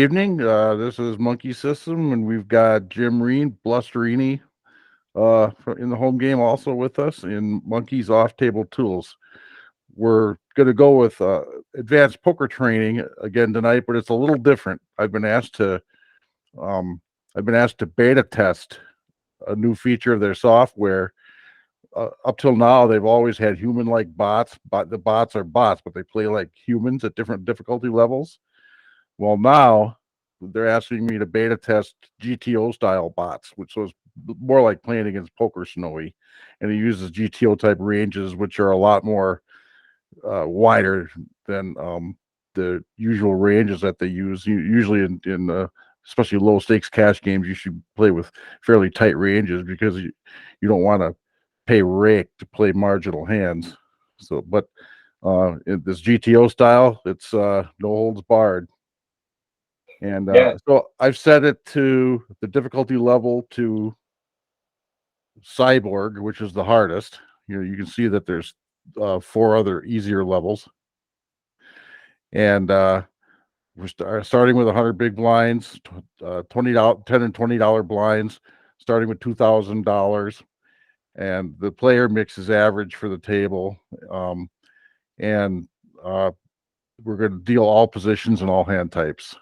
Evening. This is Monkey System, and we've got Jim Reen, Blusterini, in the home game also with us in Monkey's Off Table Tools. We're going to go with advanced poker training again tonight, but it's a little different. Um, I've been asked to beta test a new feature of their software. Up till now, they've always had human-like bots, but the bots are bots, but they play like humans at different difficulty levels. Well, now they're asking me to beta test GTO style bots, which was more like playing against Poker Snowy, and it uses GTO type ranges, which are a lot more wider than the usual ranges that they use. Usually in especially low stakes cash games, you should play with fairly tight ranges because you don't want to pay rake to play marginal hands. So, but in this GTO style, it's no holds barred. And Yeah, so I've set it to the difficulty level to Cyborg, which is the hardest. You can see that there's four other easier levels, and we're starting with 100 big blinds, $20, $10 and $20 blinds, starting with $2,000, and the player mix is average for the table, and uh, we're going to deal all positions and all hand types.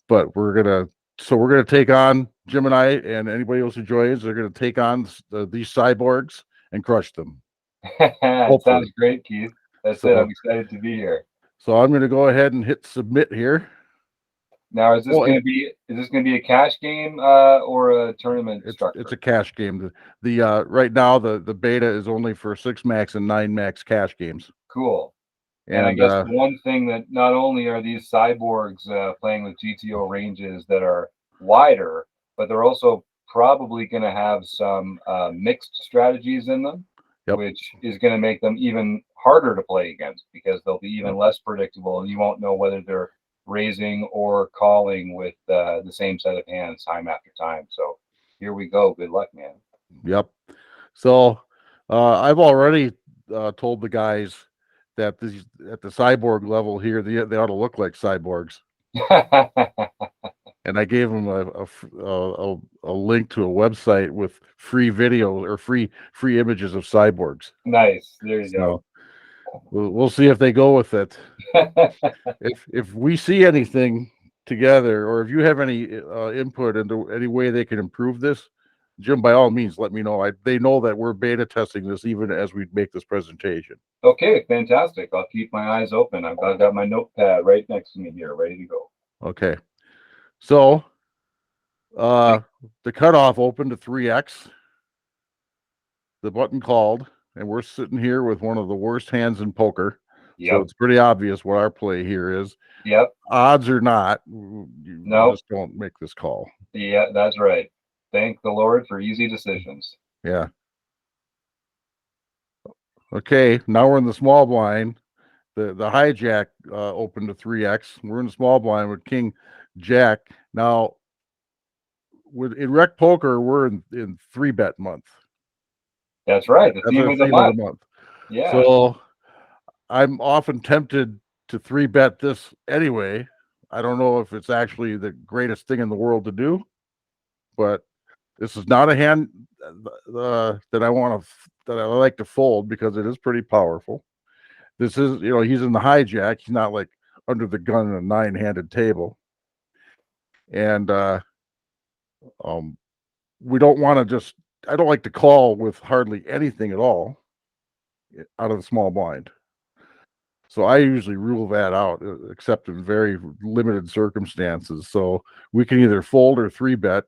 But we're gonna take on Jim and I and anybody else who joins. They're gonna take on these cyborgs and crush them. it Hopefully. sounds great, Keith. That's it. So I'm excited to be here. I'm gonna go ahead and hit submit here. Now, is this Well, going to be a cash game or a tournament it's structure? a cash game. The right now the beta is only for 6 max and 9 max cash games. Cool. And I And guess the one thing that not only are these cyborgs playing with GTO ranges that are wider, but they're also probably going to have some mixed strategies in them, yep, which is going to make them even harder to play against because they'll be even yep, less predictable, and you won't know whether they're raising or calling with the same set of hands time after time. So here we go. Good luck, man. yep. So I've already told the guys that these at the cyborg level here, they ought to look like cyborgs. And I gave them a link to a website with free video or free images of cyborgs. Nice. There you go. So we'll see if they go with it. If we see anything together, or if you have any input into any way they can improve this, Jim, by all means, let me know. They know that we're beta testing this even as we make this presentation. Okay, fantastic. I'll keep my eyes open. I've got my notepad right next to me here, ready to go. Okay, so uh, the cutoff opened to 3x. The button called, and we're sitting here with one of the worst hands in poker. So Yep. it's pretty obvious what our play here is. Yep. Odds or not, you No. just don't make this call. Yeah, that's right. Thank the Lord for easy decisions. Yeah. Okay. Now we're in the small blind. The hijack opened to 3x. We're in the small blind with King Jack. Now, in rec poker, we're in 3-bet month. That's right. The That's theme our of the theme of the month. month. Yeah. So I'm often tempted to 3-bet this anyway. I don't know if it's actually the greatest thing in the world to do, but this is not a hand that I like to fold because it is pretty powerful. This is, he's in the hijack. He's not like under the gun in a 9-handed table, and um, we don't want to just. I don't like to call with hardly anything at all out of the small blind. So I usually rule that out, except in very limited circumstances. So we can either fold or 3-bet.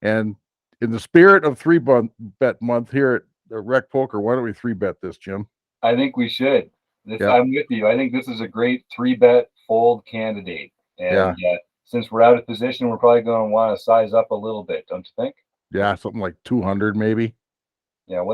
And in the spirit of 3-bet month here at Rec Poker, why don't we 3-bet this, Jim? I think we should. This Yeah, I'm with you. I think this is a great 3-bet fold candidate. yeah, And since we're out of position, we're probably going to want to size up a little bit, don't you think? yeah, something like 200 maybe. Yeah,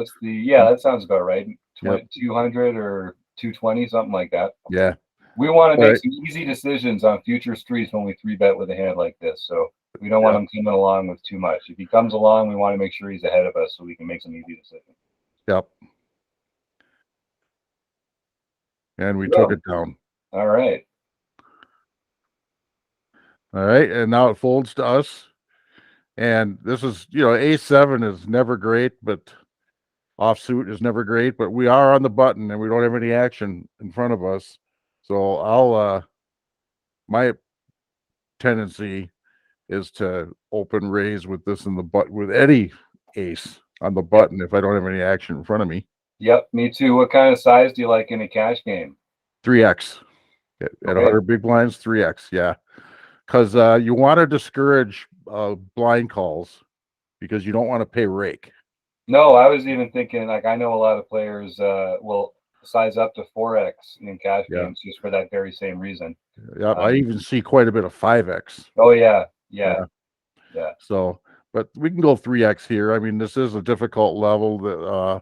that sounds about right. Yep. 200 or 220, something like that. Yeah. We want to All make right. some easy decisions on future streets when we 3-bet with a hand like this. So we don't want Yep. him coming along with too much. If he comes along, we want to make sure he's ahead of us so we can make some easy decisions. Yep. And we took So, it down. all right. All right, and now it folds to us. And this is, A7 is never great, but offsuit is never great. But we are on the button, and we don't have any action in front of us. So my tendency is to open raise with this in the butt with any ace on the button if I don't have any action in front of me. Yep, me too. What kind of size do you like in a cash game? 3x at Okay. 100 big blinds, 3x, yeah. Because you want to discourage blind calls because you don't want to pay rake. No, I was even thinking, like, I know a lot of players will size up to 4x in cash Yeah. games just for that very same reason. Yeah, I even see quite a bit of 5x. Oh yeah. So, but we can go 3x here. I mean, this is a difficult level that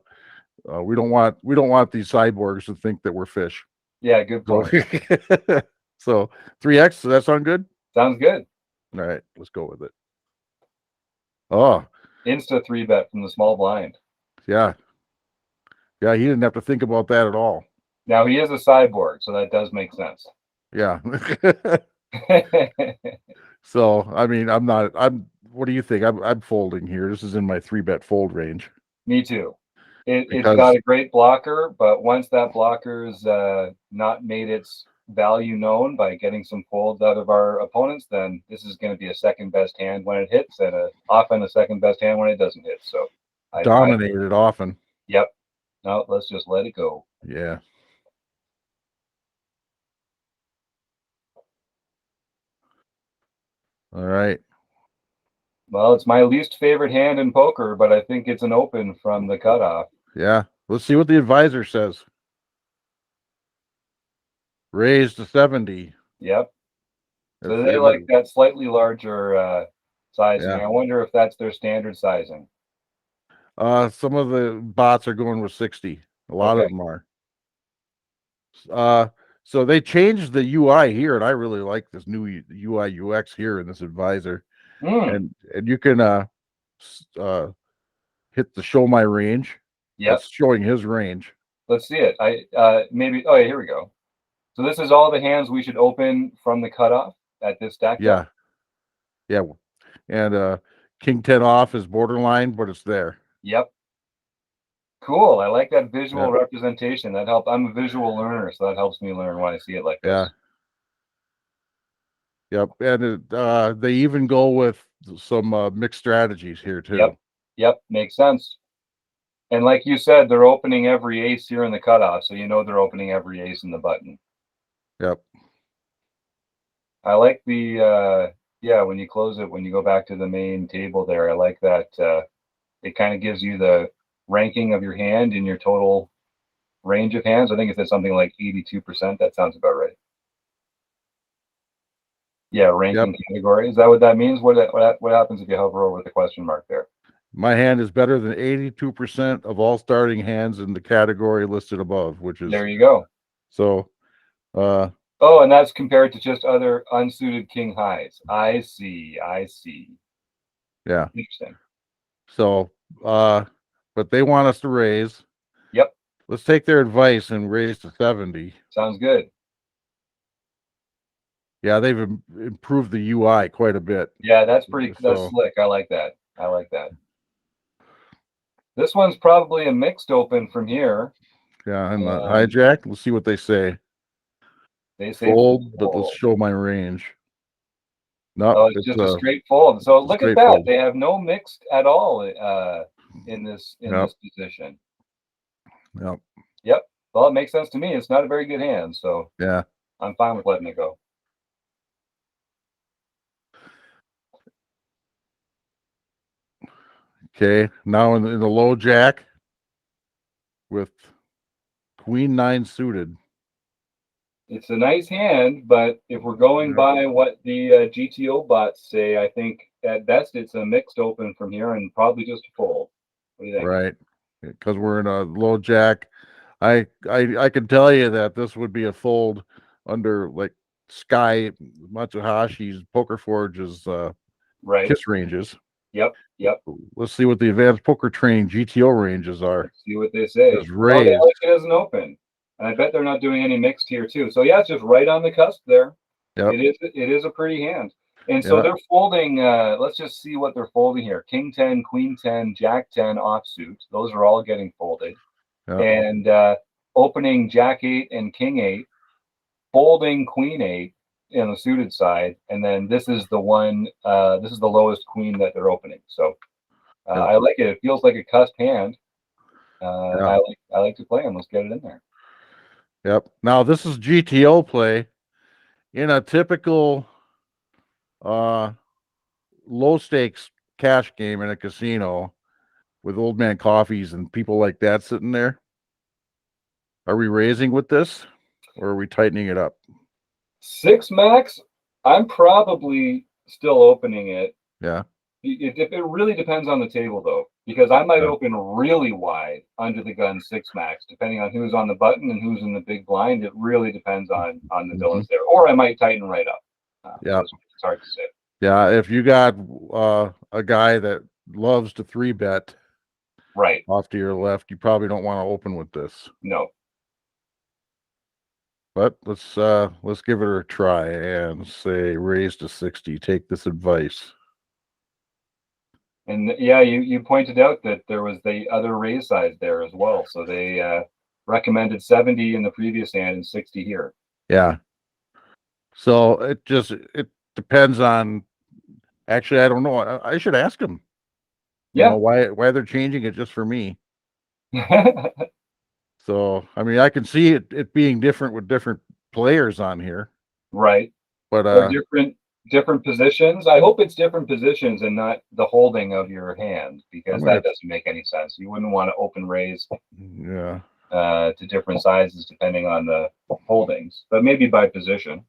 we don't want these cyborgs to think that we're fish. Yeah, good So, point. so 3x, does that sound good? Sounds good. All right, let's go with it. Oh, Insta 3-bet from the small blind. yeah. Yeah, he didn't have to think about that at all. Now he is a cyborg, so that does make sense. Yeah. So, I mean, what do you think? I'm folding here. This is in my 3-bet fold range. Me too. It's Because got a great blocker, but once that blocker's not made its value known by getting some folds out of our opponents, then this is going to be a second best hand when it hits, and often a second best hand when it doesn't hit. So dominated often. Yep. No, let's just let it go. Yeah. All right. Well, it's my least favorite hand in poker, but I think it's an open from the cutoff. Yeah. Let's see what the advisor says. Raise to 70. Yep. So they like that slightly larger sizing. Yeah. I wonder if that's their standard sizing. Some of the bots are going with 60. A lot of them are. So they changed the UI here, and I really like this new UI UX here in this advisor. And you can hit the show my range. Yep. It's showing his range. Let's see it. Maybe. Oh yeah, here we go. So this is all the hands we should open from the cutoff at this stack. Yeah. Yeah. And King 10 off is borderline, but it's there. Yep. Cool. I like that visual representation. That helps. I'm a visual learner, so that helps me learn when I see it like this. Yep. And they even go with some mixed strategies here too. Yep. Makes sense. And like you said, they're opening every ace here in the cutoff, so you know they're opening every ace in the button. Yep. I like the when you close it, when you go back to the main table there, I like that it kind of gives you the ranking of your hand in your total range of hands. I think it says something like 82%. That sounds about right. Yeah, ranking category. Is that what that means? What happens if you hover over the question mark there? My hand is better than 82% of all starting hands in the category listed above, which is there you go. So oh, and that's compared to just other unsuited king highs. I see. Yeah. Interesting. So but they want us to raise. Yep. Let's take their advice and raise to 70. Sounds good. Yeah, they've improved the UI quite a bit. Yeah, that's slick. I like that. This one's probably a mixed open from here. Yeah, and hijack. Let's see what they say. They say fold, but let's show my range. No, it's just a straight fold. So look at that. Fold. They have no mixed at all in this position. Yep. Well, it makes sense to me. It's not a very good hand, so yeah, I'm fine with letting it go. Okay, now in the low jack with Queen 9 suited. It's a nice hand, but if we're going by what the GTO bots say, I think at best it's a mixed open from here and probably just a fold. What do you think? Right, because we're in a low jack. I can tell you that this would be a fold under like Sky Matsuhashi's Poker Forge's kiss ranges. Yep. Let's see what the advanced poker training GTO ranges are. Let's see what they say. Well, they like it as an open. And I bet they're not doing any mixed here too. So yeah, it's just right on the cusp there. Yep. It is a pretty hand. And so they're folding, let's just see what they're folding here. King 10, Queen 10, Jack 10 offsuit. Those are all getting folded. And opening Jack 8 and King 8, folding Queen 8 on the suited side. And then this is the one, this is the lowest queen that they're opening. So I like it. It feels like a cusp hand. I like to play them. Let's get it in there. Yep. Now this is GTO play in a typical low stakes cash game in a casino with old man coffees and people like that sitting there. Are we raising with this or are we tightening it up? 6 max, I'm probably still opening it. Yeah. It really depends on the table though, because I might open really wide under the gun 6 max, depending on who's on the button and who's in the big blind. It really depends on the villains there, or I might tighten right up. Yeah, it's hard to say. Yeah, if you got a guy that loves to 3-bet right off to your left, you probably don't want to open with this. No. But let's give it a try and say raise to 60. Take this advice. And yeah, you pointed out that there was the other raise size there as well. So they recommended 70 in the previous hand and 60 here. Yeah. So it depends on. Actually, I don't know. I should ask them. Yeah. You know, why they're changing it just for me. So I mean, I can see it being different with different players on here. Right. But or different positions. I hope it's different positions and not the holding of your hand, because that doesn't make any sense. You wouldn't want to open raise to different sizes depending on the holdings, but maybe by position.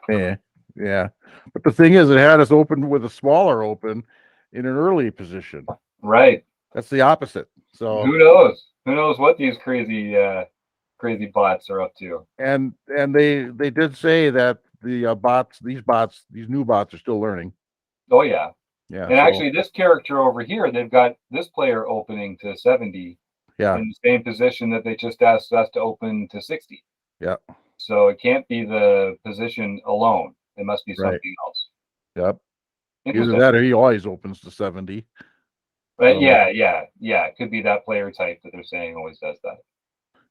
Yeah. But the thing is, it had us open with a smaller open in an early position. Right. That's the opposite. So who knows? Who knows what these crazy bots are up to? And they did say that the bots, these new bots are still learning. Oh yeah. Yeah. And actually, this character over here, they've got this player opening to 70. Yeah. In the same position that they just asked us to open to 60. Yeah. So it can't be the position alone. It must be something else. Yep. Either that or he always opens to 70. But yeah. It could be that player type that they're saying always does that.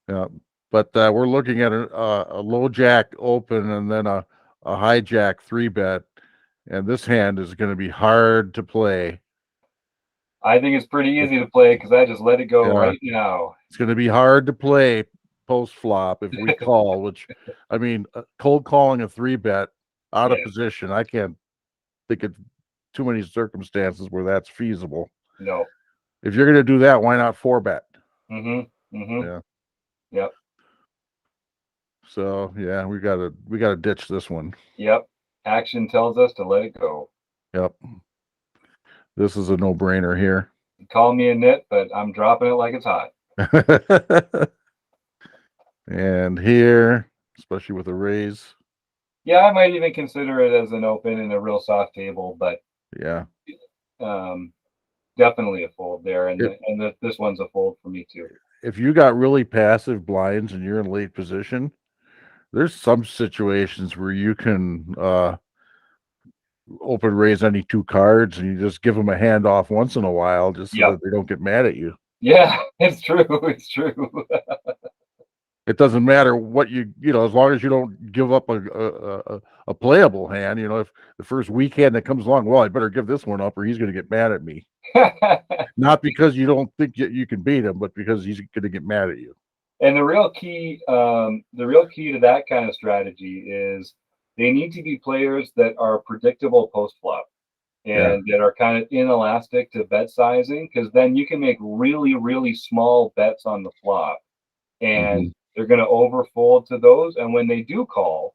Yeah. But we're looking at a low jack open and then a high jack 3-bet. And this hand is going to be hard to play. I think it's pretty easy to play because I just let it go right now. It's going to be hard to play post flop if we call, which, I mean, cold calling a 3-bet out of position. I can't think of too many circumstances where that's feasible. No. If you're going to do that, why not 4-bet? Yeah. Yep. So yeah, we gotta ditch this one. Yep. Action tells us to let it go. Yep. This is a no-brainer here. Call me a nit, but I'm dropping it like it's hot. And here, especially with a raise. Yeah, I might even consider it as an open in a real soft table, but yeah, definitely a fold there, and this one's a fold for me too. If you got really passive blinds and you're in late position, there's some situations where you can open raise any 2 cards and you just give them a handoff once in a while just so that they don't get mad at you. Yeah, it's true. It's true. It doesn't matter what you know, as long as you don't give up a playable hand. You know, if the first weak hand that comes along, well, I better give this one up or he's going to get mad at me. Not because you don't think you can beat him, but because he's going to get mad at you. And the real key to that kind of strategy is they need to be players that are predictable post flop and that are kind of inelastic to bet sizing, because then you can make really, really small bets on the flop, and they're going to overfold to those. And when they do call,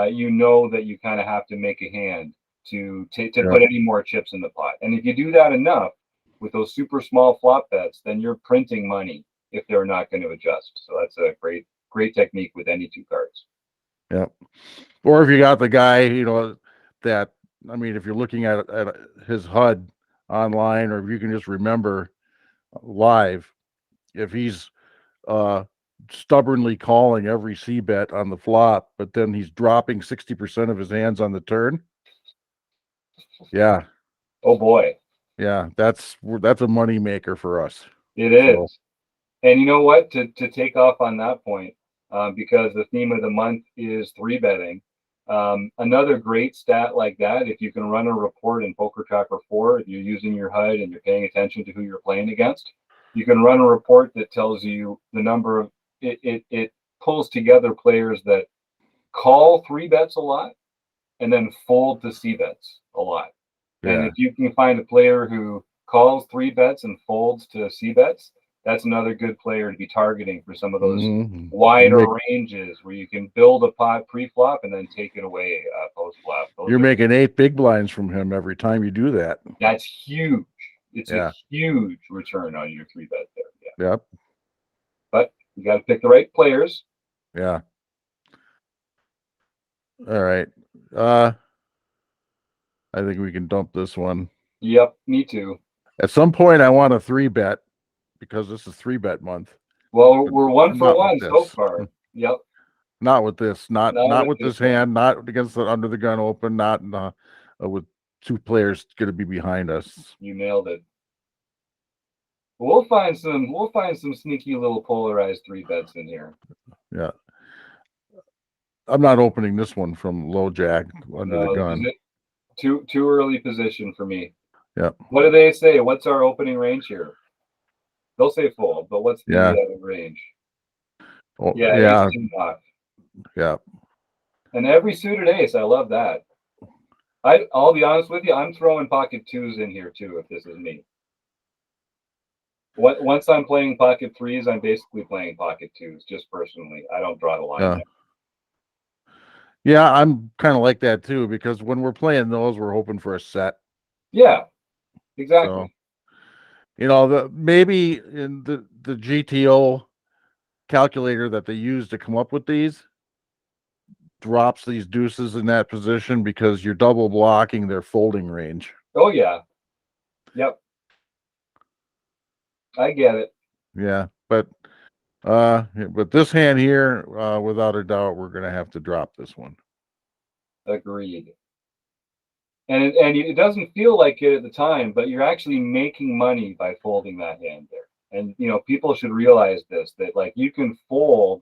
you know that you kind of have to make a hand to put any more chips in the pot. And if you do that enough with those super small flop bets, then you're printing money if they're not going to adjust. So that's a great technique with any 2 cards. Yeah. Or if you got the guy, you know, that, I mean, if you're looking at his HUD online, or if you can just remember live, if he's stubbornly calling every C bet on the flop, but then he's dropping 60% of his hands on the turn. Yeah. Oh boy. Yeah. That's a money maker for us. It is. So, And you know what? To take off on that point, because the theme of the month is 3-betting. Another great stat like that, if you can run a report in Poker Tracker 4, if you're using your HUD and you're paying attention to who you're playing against, you can run a report that tells you the number of it pulls together players that call 3-bets a lot and then fold to C-bets a lot. And yeah. if you can find a player who calls 3-bets and folds to C-bets, that's another good player to be targeting for some of those wider ranges where you can build a pot pre-flop and then take it away post-flop. You're making 8 big blinds from him every time you do that. That's huge. It's a huge return on your 3-bet there. Yeah. Yep. But you got to pick the right players. Yeah. All right. I think we can dump this one. Yep, me too. At some point, I want a 3-bet because this is 3-bet month. Well, we're 1 for 1 so far. Yep. Not with this. Not with this hand. Not against the under the gun open. Not with 2 players going to be behind us. You nailed it. We'll find some sneaky little polarized 3-bets in here. Yeah. I'm not opening this one from low jack under the gun. Too early position for me. Yep. What do they say? What's our opening range here? They'll say fold, but what's the range? Oh, yeah. Off. Yeah. And every suited ace, I love that. I'll be honest with you, I'm throwing pocket 2s in here too, if this is me. Once I'm playing pocket 3s, I'm basically playing pocket 2s, just personally. I don't draw the line there. Yeah, I'm kind of like that too, because when we're playing those, we're hoping for a set. Yeah, exactly. So, maybe in the GTO calculator that they use to come up with these drops these deuces in that position because you're double blocking their folding range. Oh yeah. Yep. I get it. Yeah, but this hand here, without a doubt, we're gonna have to drop this one. Agreed. And it doesn't feel like it at the time, but you're actually making money by folding that hand there. And people should realize this, that like you can fold,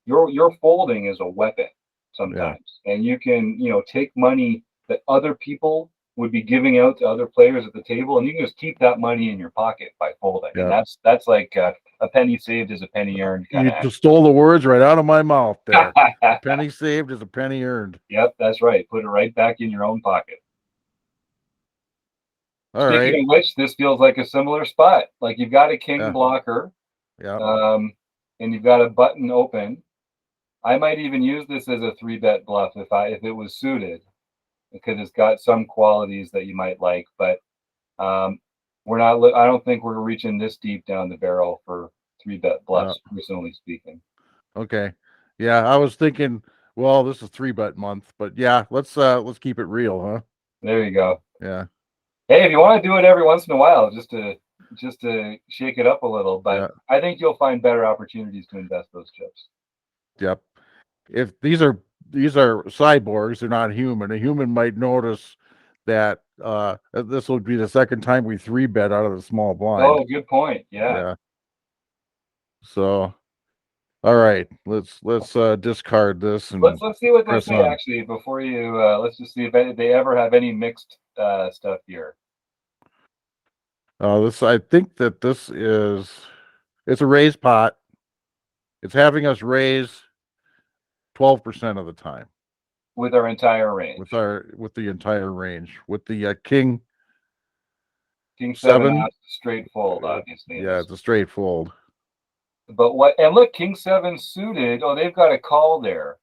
your folding is a weapon sometimes. And you can, take money that other people would be giving out to other players at the table, and you can just keep that money in your pocket by folding. And that's like a penny saved is a penny earned. You just stole the words right out of my mouth there. A penny saved is a penny earned. Yep, that's right. Put it right back in your own pocket. Speaking of which, this feels like a similar spot. Like you've got a king blocker, and you've got a button open. I might even use this as a 3-bet bluff if it was suited, because it's got some qualities that you might like. But we're not. I don't think we're reaching this deep down the barrel for 3-bet bluffs, personally speaking. Okay. Yeah, I was thinking. Well, this is 3-bet month, but yeah, let's keep it real, huh? There you go. Yeah. Hey, if you want to do it every once in a while, just to shake it up a little, but I think you'll find better opportunities to invest those chips. Yep. If these are cyborgs, they're not human. A human might notice that this will be the second time we 3-bet out of the small blind. Oh, good point. Yeah. So, all right, let's discard this and let's see what they say actually before you. Let's just see if they ever have any mixed stuff here. I think that this it's a raise pot. It's having us raise 12% of the time. With our entire range. With the entire range. With the king 7 straight fold, obviously. Yeah, it's a straight fold. But look, king 7 suited. Oh, they've got a call there.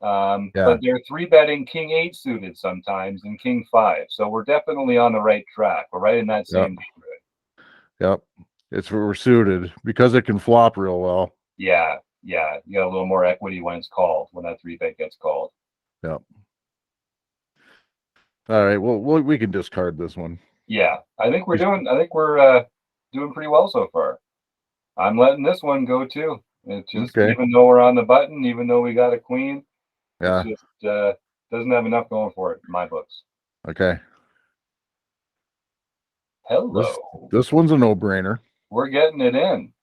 But they're 3-betting king 8 suited sometimes and king 5. So we're definitely on the right track. We're right in that same neighborhood. Yep. We're suited because it can flop real well. Yeah. You got a little more equity when it's called, when that 3-bet gets called. Yep. All right. Well, we can discard this one. Yeah. I think we're doing pretty well so far. I'm letting this one go too. It's just, Okay. even though we're on the button, even though we got a queen, Yeah. it's just doesn't have enough going for it in my books. Okay. Hello. This one's a no-brainer. We're getting it in.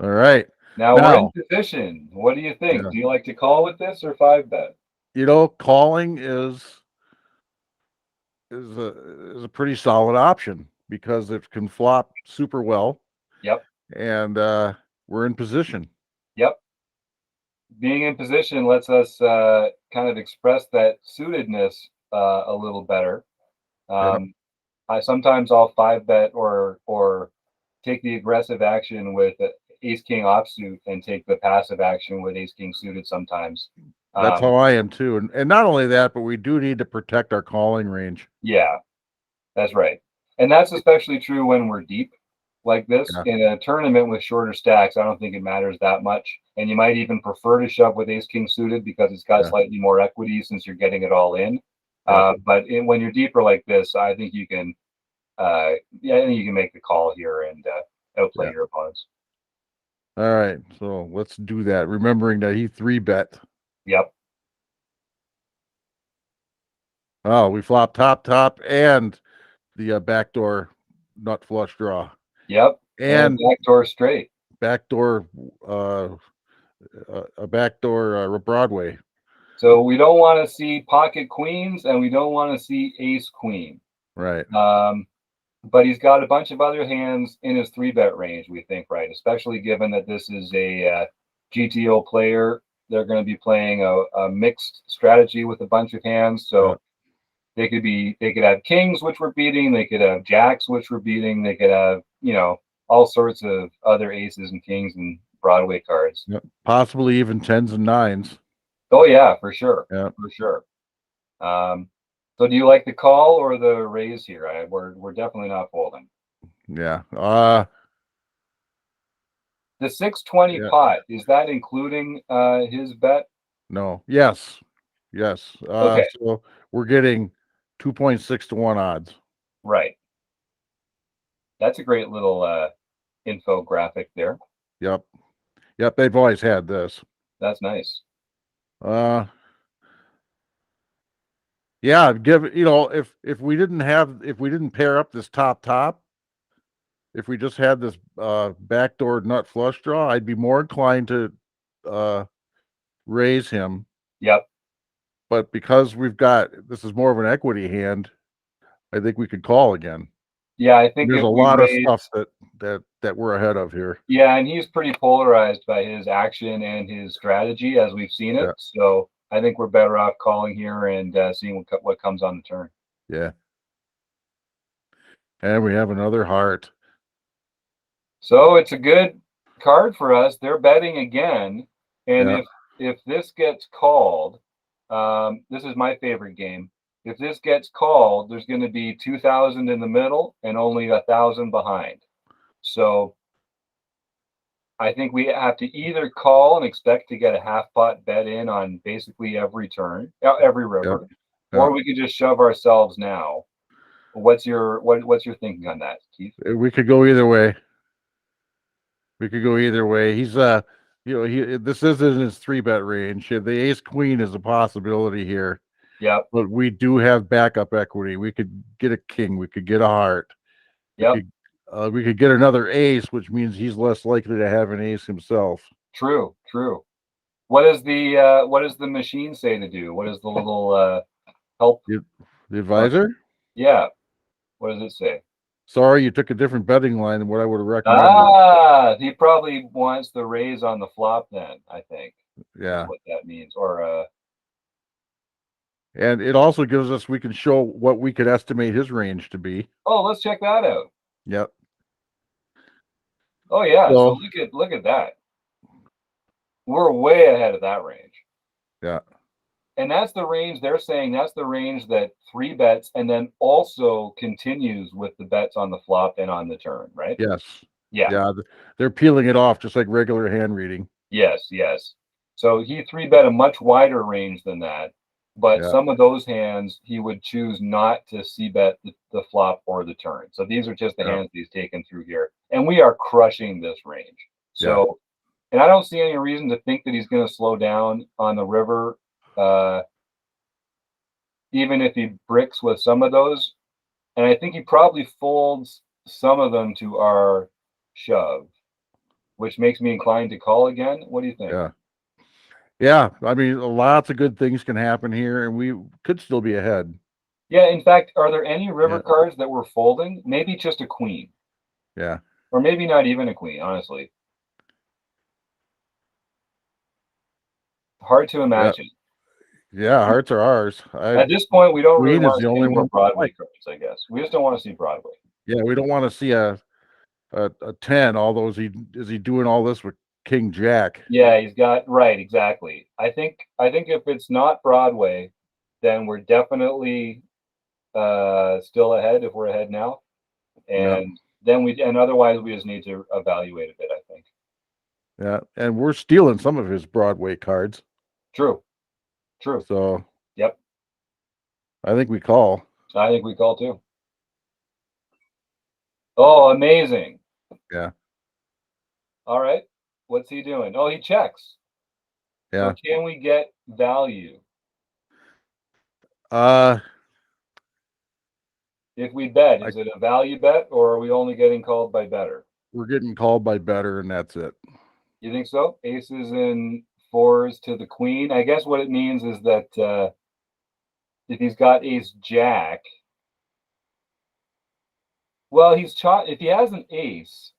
All right. Now we're in position. What do you think? Yeah. Do you like to call with this or 5-bet? Calling is a pretty solid option because it can flop super well. Yep. And we're in position. Yep. Being in position lets us kind of express that suitedness a little better. I'll 5-bet or take the aggressive action with ace king offsuit and take the passive action with ace king suited sometimes. That's how I am too. And not only that, but we do need to protect our calling range. Yeah, that's right. And that's especially true when we're deep like this. Yeah. In a tournament with shorter stacks, I don't think it matters that much. And you might even prefer to shove with ace king suited because it's got slightly more equity since you're getting it all in. But when you're deeper like this, I think you can I think you can make the call here and outplay your opponents. All right, so let's do that. Remembering that he 3-bet. Yep. Oh, we flop top and the backdoor nut flush draw. Yep. And backdoor straight. Backdoor, a backdoor Broadway. So we don't want to see pocket queens and we don't want to see ace queen. Right. But he's got a bunch of other hands in his 3-bet range, we think, right? Especially given that this is a GTO player. They're going to be playing a mixed strategy with a bunch of hands. So they could have kings, which we're beating. They could have jacks, which we're beating. They could have, all sorts of other aces and kings and Broadway cards. Yep. Possibly even 10s and 9s. Oh yeah, for sure. Yeah. For sure. So do you like the call or the raise here? We're definitely not folding. Yeah. The 620 pot, is that including his bet? No. Yes. Okay. So we're getting 2.6 to 1 odds. Right. That's a great little infographic there. Yep. They've always had this. That's nice. Yeah, if we didn't pair up this top, if we just had this backdoor nut flush draw, I'd be more inclined to raise him. Yep. But because this is more of an equity hand, I think we could call again. Yeah, I think there's a lot of stuff that we're ahead of here. Yeah, and he's pretty polarized by his action and his strategy as we've seen it. Yeah. So I think we're better off calling here and seeing what comes on the turn. Yeah. And we have another heart. So it's a good card for us. They're betting again. And if this gets called, this is my favorite game. If this gets called, there's going to be 2,000 in the middle and only 1,000 behind. So I think we have to either call and expect to get a half pot bet in on basically every turn, every river, or we could just shove ourselves now. What's your thinking on that, Keith? We could go either way. He's this isn't his 3-bet range. The ace queen is a possibility here. Yep. But we do have backup equity. We could get a king. We could get a heart. Yep. We could get another ace, which means he's less likely to have an ace himself. True. What does the machine say to do? What is the little help? The advisor? Yeah. What does it say? Sorry, you took a different betting line than what I would have recommended. He probably wants the raise on the flop then, I think. Yeah. What that means. Or and it also gives us, we can show what we could estimate his range to be. Oh, let's check that out. Yep. Oh yeah, so look at that. We're way ahead of that range. Yeah. And that's the range they're saying. That's the range that 3 bets and then also continues with the bets on the flop and on the turn, right? Yes. Yeah. They're peeling it off just like regular hand reading. Yes. So he 3-bet a much wider range than that. But Yeah. some of those hands he would choose not to c-bet the flop or the turn. So these are just the Yeah. hands he's taken through here, and we are crushing this range. Yeah. So, and I don't see any reason to think that he's going to slow down on the river, even if he bricks with some of those. And I think he probably folds some of them to our shove, which makes me inclined to call again. What do you think? Yeah. Yeah. I mean, lots of good things can happen here, and we could still be ahead. Yeah, in fact, are there any river Yeah. cards that we're folding? Maybe just a queen, Yeah. or maybe not even a queen, honestly. Hard to Yeah. imagine. Yeah. Hearts are ours. At this point, we don't really Queen is want the to see only any more one. Broadway cards, I guess. We just don't want to see Broadway. Yeah. We don't want to see a 10, although is he doing all this with King Jack? Yeah, he's got right, exactly. I think if it's not Broadway, then we're definitely still ahead if we're ahead now. Yeah. And then and otherwise we just need to evaluate a bit, I think. Yeah. And we're stealing some of his Broadway cards. True. True. So Yep. I think we call. I think we call too. Oh, amazing. Yeah. All right. What's he doing? Oh, he checks. So Yeah. can we get value? Uh, If we bet, I, is it a value bet or are we only getting called by better? we're getting called by better, and that's it. You think so? Aces and fours to the queen. I guess what it means is that if he's got ace jack, well, if he has an ace,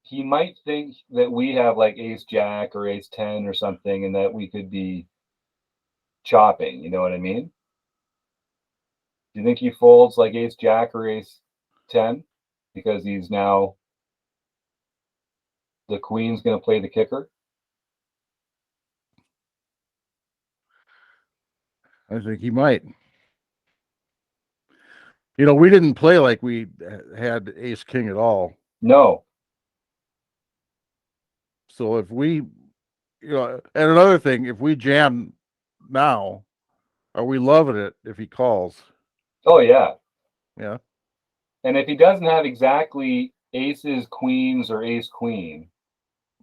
he might think that we have like ace jack or ace 10 or something, and that we could be chopping. You know what I mean? Do you think he folds like ace jack or ace 10 because he's now the queen's going to play the kicker? I think he might. We didn't play like we had Ace King at all. No. So if we, and another thing, if we jam now, are we loving it if he calls? Oh, yeah. Yeah. And if he doesn't have exactly aces, queens, or ace queen,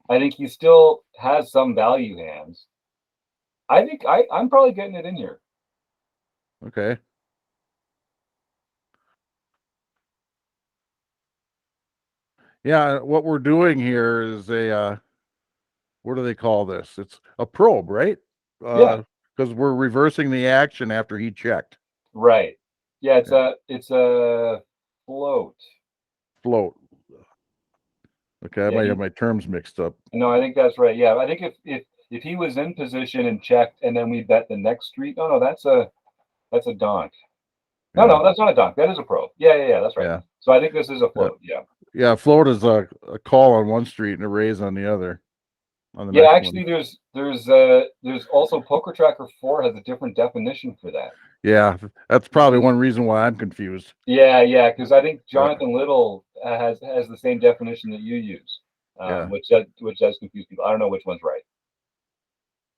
I think he still has some value hands. I think I'm probably getting it in here. Okay. Yeah. What we're doing here is what do they call this? It's a probe, right? Yeah, Because we're reversing the action after he checked. right. Yeah, Yeah. it's a float. Float. Okay. I Yeah, might have my terms mixed up. no, I think that's right. Yeah, I think if he was in position and checked, and then we bet the next street. No, that's a donk. No, Yeah. no, that's not a donk. That is a probe. Yeah, that's right. Yeah. So I think this is a Yeah. float. Yeah. Yeah. Float is a call on one street and a raise on the other. On the Yeah, next actually, one. there's also Poker Tracker 4 has a different definition for that. Yeah, that's probably one reason why I'm confused. Yeah, because I think Yeah, Jonathan Little has the same definition that you use, yeah. which does confuse people. I don't know which one's right.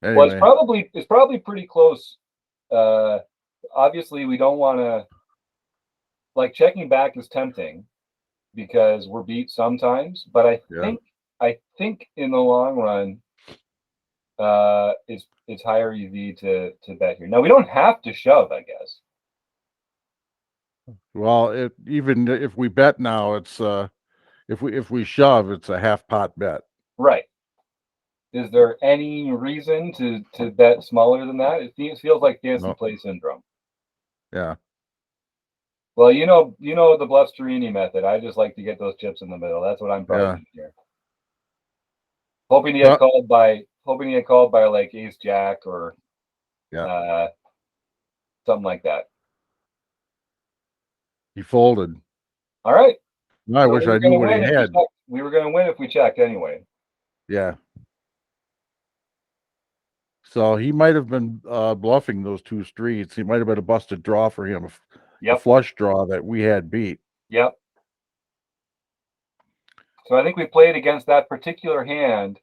Well, Anyway, it's probably pretty close. Uh, Obviously, we don't want to like checking back is tempting because we're beat sometimes, but yeah. I think in the long run, it's higher EV to bet here. Now we don't have to shove, I guess. Well, even if we bet now, it's if we shove, it's a half pot bet. Right. Is there any reason to bet smaller than that? It feels like fancy No. play syndrome. Yeah. Well, the Blusterini method. I just like to get those chips in the middle. That's what I'm probably Yeah. doing here. Hoping he had called by like ace jack or Yeah. something like that. He folded. All right. I So wish I knew what he had. we were going to win if we checked anyway. Yeah. So he might have been bluffing those two streets. He might have been a busted draw for him, a Yep. flush draw that we had beat. Yep. So I think we played against that particular hand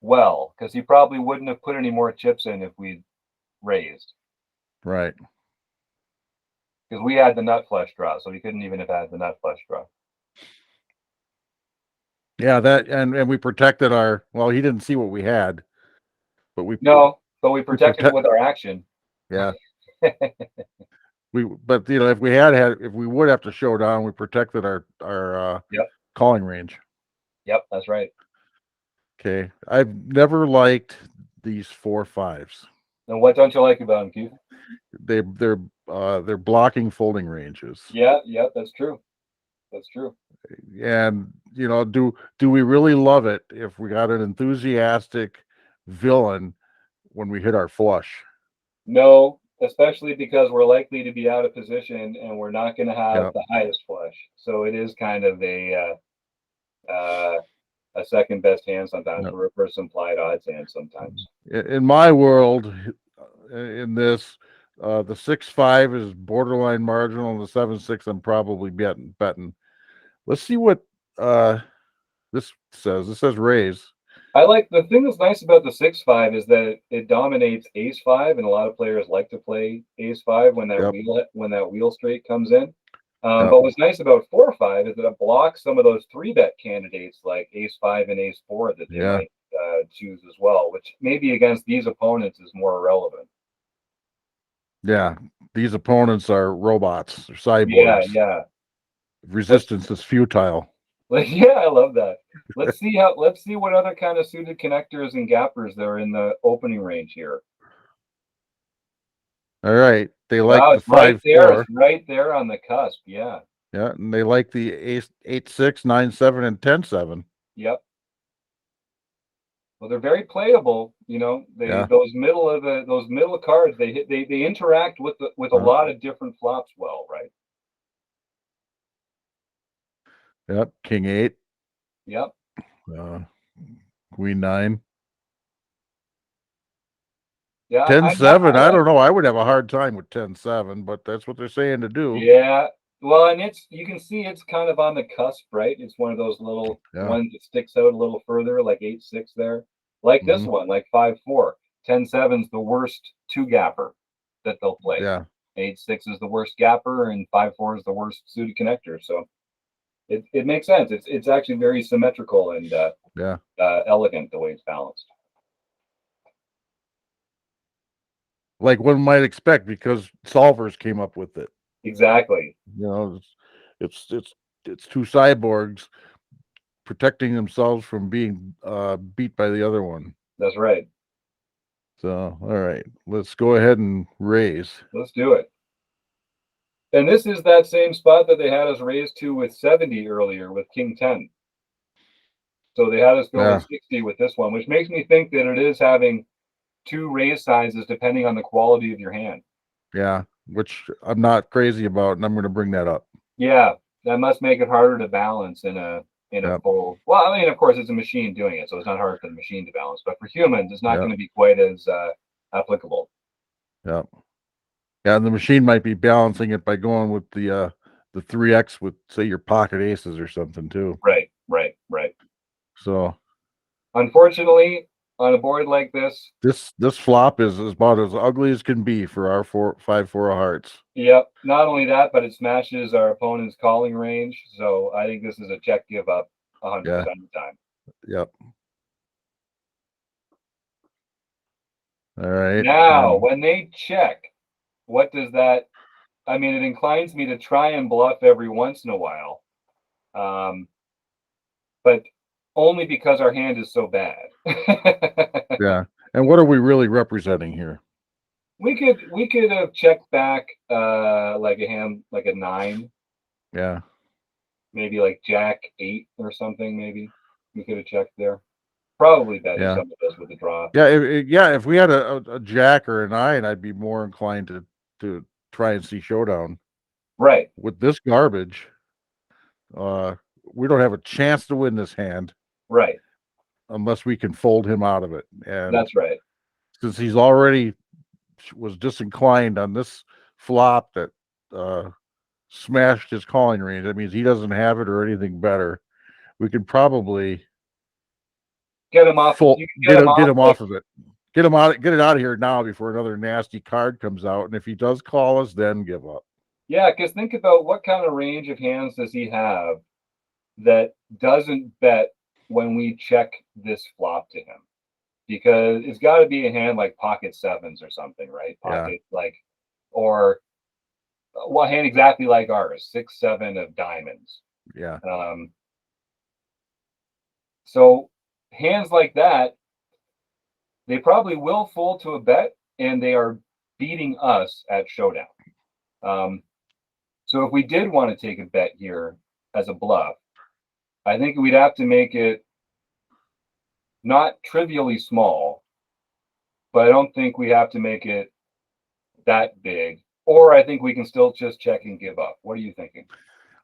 well, because he probably wouldn't have put any more chips in if we raised. Right. Because we had the nut flush draw, so he couldn't even have had the nut flush draw. Yeah, that and we protected our. Well, he didn't see what we had, but we but we protected it with our action. Yeah. But if we if we would have to show down, we protected our Yep. calling range. Yep, that's right. Okay, I've never liked these 4-5s. And what don't you like about them, Keith? They're blocking folding ranges. Yeah, that's true. That's true. And do we really love it if we got an enthusiastic villain when we hit our flush? No, especially because we're likely to be out of position and we're not going to have the highest flush. So it is kind of a second best hand sometimes, a reverse implied odds hand sometimes. In my world, in this, the 6-5 is borderline marginal, and the 7-6 I'm probably betting. Let's see what this says. This says raise. I like the thing that's nice about the 6-5 is that it dominates ace 5, and a lot of players like to play ace 5 when that wheel straight comes in. But what's nice about 4-5 is that it blocks some of those 3-bet candidates like ace 5 and ace 4 that they might choose as well, which maybe against these opponents is more irrelevant. Yeah, these opponents are robots or cyborgs. Yeah. Resistance is futile. Yeah, I love that. Let's see what other kind of suited connectors and gappers there are in the opening range here. All right, they like the 5-4. It's right there on the cusp. Yeah. Yeah, and they like the 8-6, 9-7, and 10-7. Yep. Well, they're very playable. Those middle cards they interact with a lot of different flops well, right? Yep, King 8. Yep. Queen 9. Yeah, 10-7. I don't know. I would have a hard time with 10-7, but that's what they're saying to do. Yeah. Well, and you can see it's kind of on the cusp, right? It's one of those little ones that sticks out a little further, like 8-6 there. Like this one, like 5-4. 10-7's the worst 2-gapper that they'll play. Yeah. 8-6 is the worst gapper, and 5-4 is the worst suited connector. So it makes sense. It's actually very symmetrical and elegant the way it's balanced. Like one might expect, because solvers came up with it. Exactly. It's two cyborgs protecting themselves from being beat by the other one. That's right. So, all right, let's go ahead and raise. Let's do it. And this is that same spot that they had us raise to with 70 earlier with King 10. So they had us go with 60 with this one, which makes me think that it is having 2 raise sizes depending on the quality of your hand. Yeah, which I'm not crazy about, and I'm going to bring that up. Yeah, that must make it harder to balance in a full. Well, I mean, of course, it's a machine doing it, so it's not hard for the machine to balance. But for humans, it's not going to be quite as applicable. Yeah, and the machine might be balancing it by going with the 3x with, say, your pocket aces or something too. Right. So, unfortunately, on a board like this flop is about as ugly as can be for our 5-4 of hearts. Yep. Not only that, but it smashes our opponent's calling range. So I think this is a check give up 100% of the time. Yep. All right. Now, when they check, what does that? I mean, it inclines me to try and bluff every once in a while, but only because our hand is so bad. Yeah. And what are we really representing here? We could have checked back like a hand, like a 9. Yeah. Maybe like Jack 8 or something. Maybe we could have checked there. Probably better some of us with the draw. Yeah. If we had a Jack or a 9, I'd be more inclined to try and see showdown. Right. With this garbage, we don't have a chance to win this hand. Right. Unless we can fold him out of it. And that's right. Since he's already was disinclined on this flop that smashed his calling range, that means he doesn't have it or anything better. We could probably get him off. Get him off of it. Get him out. Get it out of here now before another nasty card comes out. And if he does call us, then give up. Yeah, because think about what kind of range of hands does he have that doesn't bet when we check this flop to him? Because it's got to be a hand like pocket sevens or something, right? Pocket like, or well, hand exactly like ours, 6-7 of diamonds. Yeah. So hands like that, they probably will fold to a bet, and they are beating us at showdown. So if we did want to take a bet here as a bluff, I think we'd have to make it not trivially small, but I don't think we have to make it that big. Or I think we can still just check and give up. What are you thinking?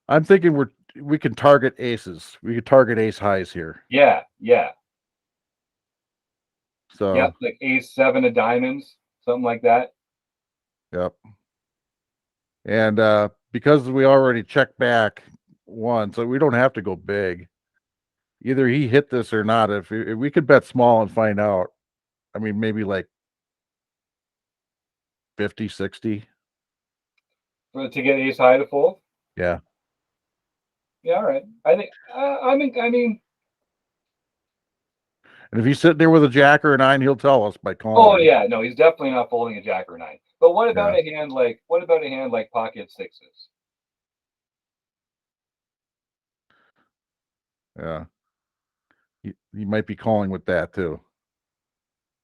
I'm thinking we can target aces. We could target ace highs here. Yeah. So Yep, like ace-7 of diamonds, something like that. Yep. And because we already checked back once, so we don't have to go big. Either he hit this or not. If we could bet small and find out, I mean, maybe like 50, 60. To get ace high to fold. Yeah. Yeah, all right. I think I mean. And if he's sitting there with a jack or a nine, he'll tell us by calling. Oh yeah, no, he's definitely not folding a jack or nine. But what about a hand like pocket sixes? Yeah. He might be calling with that too.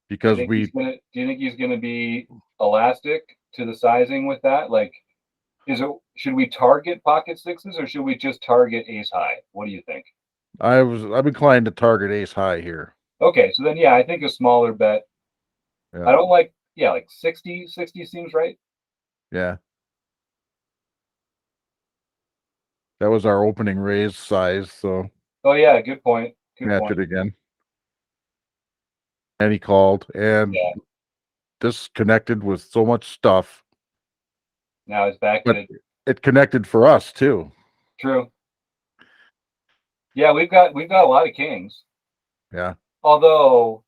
Do you Because think he's gonna be elastic to the sizing with that? Like, should we target pocket sixes or should we just target ace high? What do you think? I'm inclined to target ace high here. Okay, so then yeah, I think a smaller bet. Yeah. I don't like like 60 seems right. Yeah. That was our opening raise size, so Oh yeah, good point. match it again. And he called, and this connected with so much stuff. Now it's back to it connected for us too. True. Yeah, we've got a lot of kings. Yeah. Although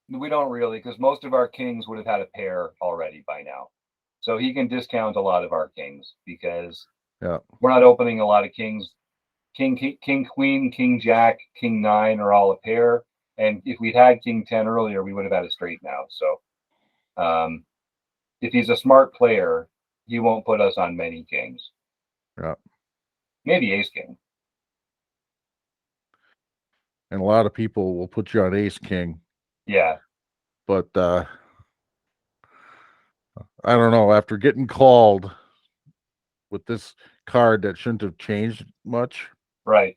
we don't really, because most of our kings would have had a pair already by now. So he can discount a lot of our kings because we're not opening a lot of kings. King, queen, king, jack, king, nine are all a pair. And if we'd had king 10 earlier, we would have had a straight now. So if he's a smart player, he won't put us on many kings. Yeah. Maybe ace king. And a lot of people will put you on ace king. Yeah. But I don't know. After getting called with this card that shouldn't have changed much. Right.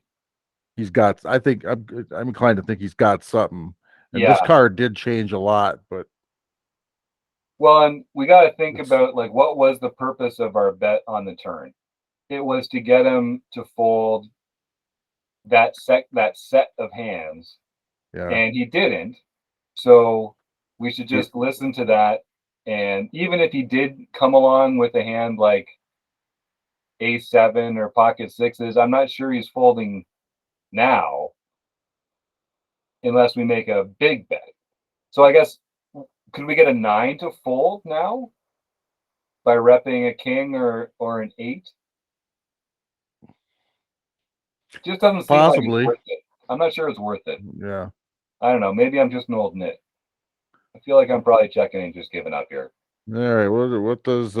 He's got, I think I'm inclined to think he's got something. And this card did change a lot, but well, and we got to think about like what was the purpose of our bet on the turn? It was to get him to fold that set of hands. Yeah. And he didn't. So we should just listen to that. And even if he did come along with a hand like ace-7 or pocket sixes, I'm not sure he's folding now unless we make a big bet. So I guess, could we get a 9 to fold now by repping a king or an 8? Just doesn't seem like it's worth it. I'm not sure it's worth it. Yeah. I don't know. Maybe I'm just an old nit. I feel like I'm probably checking and just giving up here. All right. What does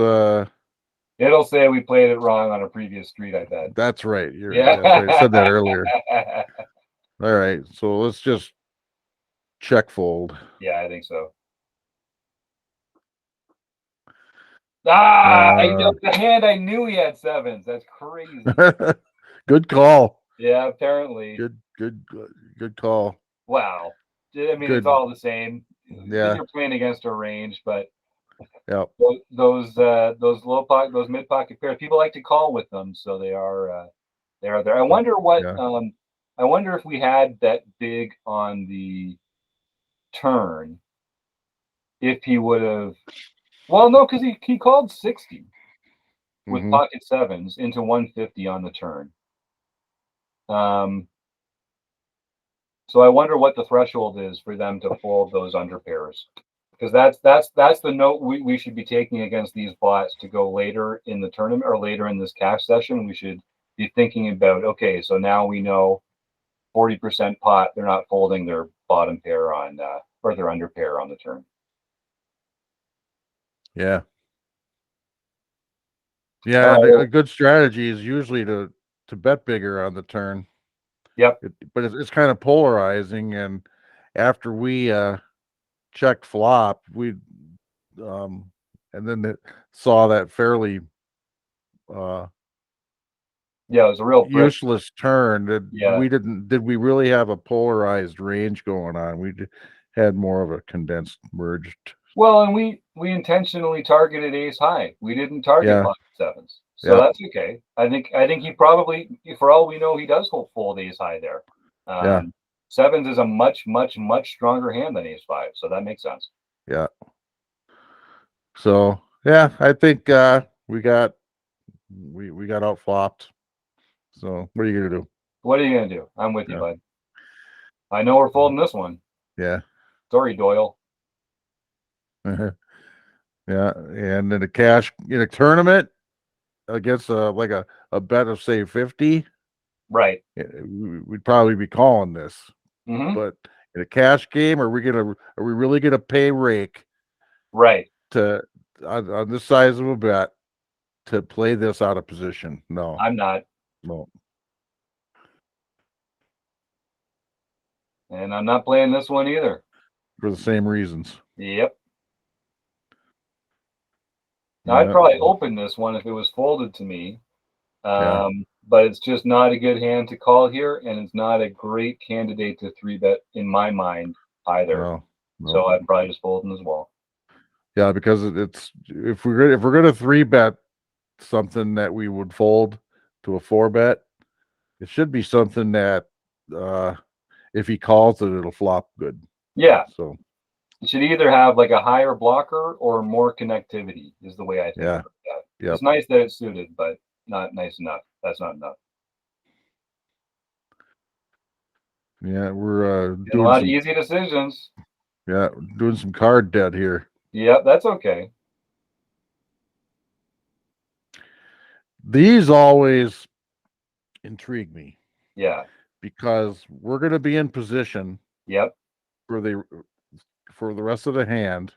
It'll say we played it wrong on a previous street, I bet. That's right. That's right. I said that earlier. All right. So let's just check fold. Yeah, I think so. I know the hand. I knew he had sevens. That's crazy. Good call. Yeah, apparently. Good call. Wow. I mean, it's all the same. Yeah. You're playing against a range, but yeah, those low pocket, those mid pocket pairs, people like to call with them, so they are there. I wonder what. I wonder if we had bet big on the turn, if he would have. Well, no, because he called 60 with pocket sevens into 150 on the turn. So I wonder what the threshold is for them to fold those under pairs. because that's the note we should be taking against these bots to go later in the tournament or later in this cash session. We should be thinking about, okay, so now we know 40% pot, they're not folding their bottom pair on or their under pair on the turn. Yeah. Yeah, and a good strategy is usually to bet bigger on the turn. Yep. But it's kind of polarizing, and after we checked flop, we and then saw that fairly yeah, it was a real useless turn. Yeah. Did we really have a polarized range going on? We had more of a condensed merged. Well, and we intentionally targeted ace high. We didn't target pocket sevens. So Yeah. that's okay. I think he probably, for all we know, he does fold ace high there. Yeah. Sevens is a much stronger hand than ace five, so that makes sense. Yeah. So yeah, I think we got out flopped. So what are you gonna do? What are you gonna do? I'm with you, bud. I know we're folding this one. Yeah. Sorry, Doyle. Yeah, and in a cash in a tournament against like a bet of say 50, right? We'd probably be calling this. But in a cash game, are we really gonna pay rake? Right. To on this size of a bet to play this out of position? No, I'm not. No. And I'm not playing this one either. For the same reasons. Yep. Now, I'd probably open this one if it was folded to me. But it's just not a good hand to call here, and it's not a great candidate to 3-bet in my mind either. No. So I'd probably just fold them as well. Yeah, because it's if we're gonna 3-bet something that we would fold to a 4-bet, it should be something that if he calls it, it'll flop good. Yeah. So it should either have like a higher blocker or more connectivity is the way I think about that. Yep. It's nice that it's suited, but not nice enough. That's not enough. Yeah, we're doing a lot of easy decisions. Yeah, doing some card debt here. Yep, that's okay. These always intrigue me. Yeah. Because we're going to be in position. Yep. For the rest of the hand.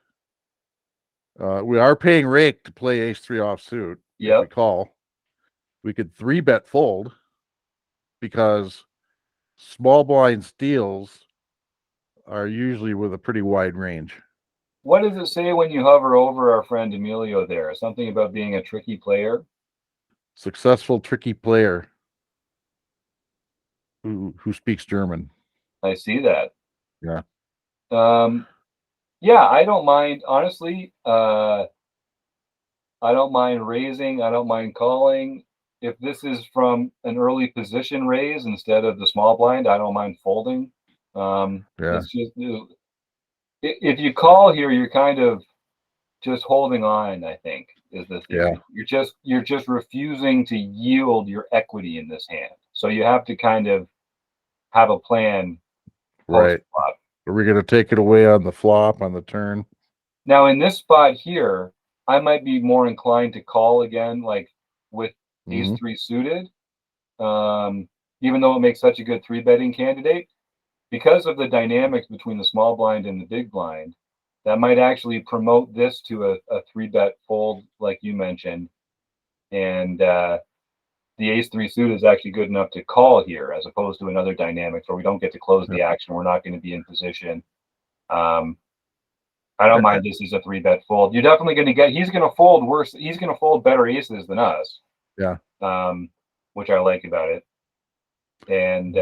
We are paying rake to play ace 3 offsuit. Yep. If we call. We could 3-bet fold because small blind steals are usually with a pretty wide range. What does it say when you hover over our friend Emilio there? Something about being a tricky player? Successful tricky player who speaks German. I see that. Yeah. Yeah, I don't mind, honestly. I don't mind raising. I don't mind calling. If this is from an early position raise instead of the small blind, I don't mind folding. It's just, if you call here, you're kind of just holding on, I think, is the theory. Yeah. You're just refusing to yield your equity in this hand. So you have to kind of have a plan. Right. Are we going to take it away on the flop, on the turn? Now, in this spot here, I might be more inclined to call again, like with ace 3 suited, even though it makes such a good 3-betting candidate. Because of the dynamics between the small blind and the big blind, that might actually promote this to a 3-bet fold, like you mentioned. And the ace 3 suit is actually good enough to call here, as opposed to another dynamic where we don't get to close the action. We're not going to be in position. I don't mind this as a 3-bet fold. You're definitely going to get, he's going to fold worse. He's going to fold better aces than us. Yeah. Which I like about it. And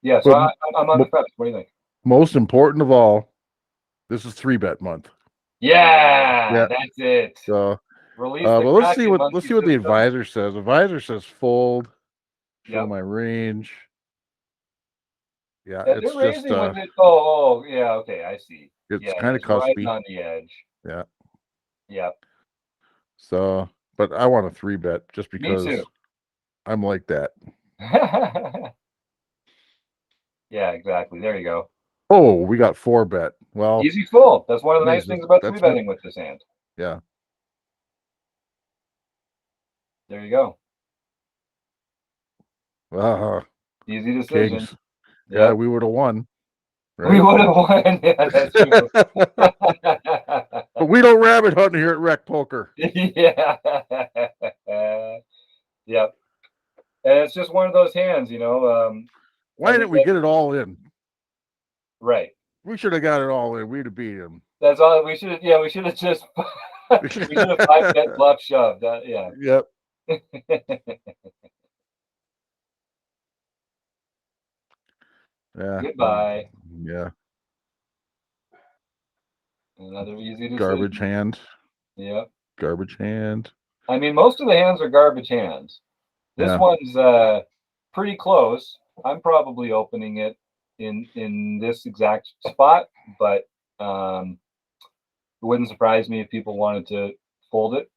yeah, so I'm on the fence. What do you think? Most important of all, this is 3-bet month. Yeah, that's it. So release but let's see what the advisor says. Advisor says fold. Show my range. Yeah, it's raising just with it. Oh, yeah, okay, I see. It's kind of cuspy. Right on the edge. Yeah. Yep. So, but I want a 3-bet just because Me too. I'm like that. Yeah, exactly. There you go. Oh, we got 4-bet. Well, Easy full. That's one of the nice means things about that's 3-betting with this hand. yeah. There you go. Uh, Easy decision. Kings. Yeah, Yep. we would have won. We Right? would have won. Yeah, that's true. But we don't rabbit hunt here at Rec Poker. Yeah. Yep. And it's just one of those hands, you know. Why didn't we get it all in? Right. We should have got it all in. We'd have beat him. That's all we should have. Yeah, we should have just. We should have 5-bet bluff shoved. Yeah. Yep. Yeah. Goodbye. Yeah. Another easy decision. Garbage hand. Yep. Garbage hand. I mean, most of the hands are garbage hands. This one's pretty close. I'm probably opening it in this exact spot, but it wouldn't surprise me if people wanted to fold it.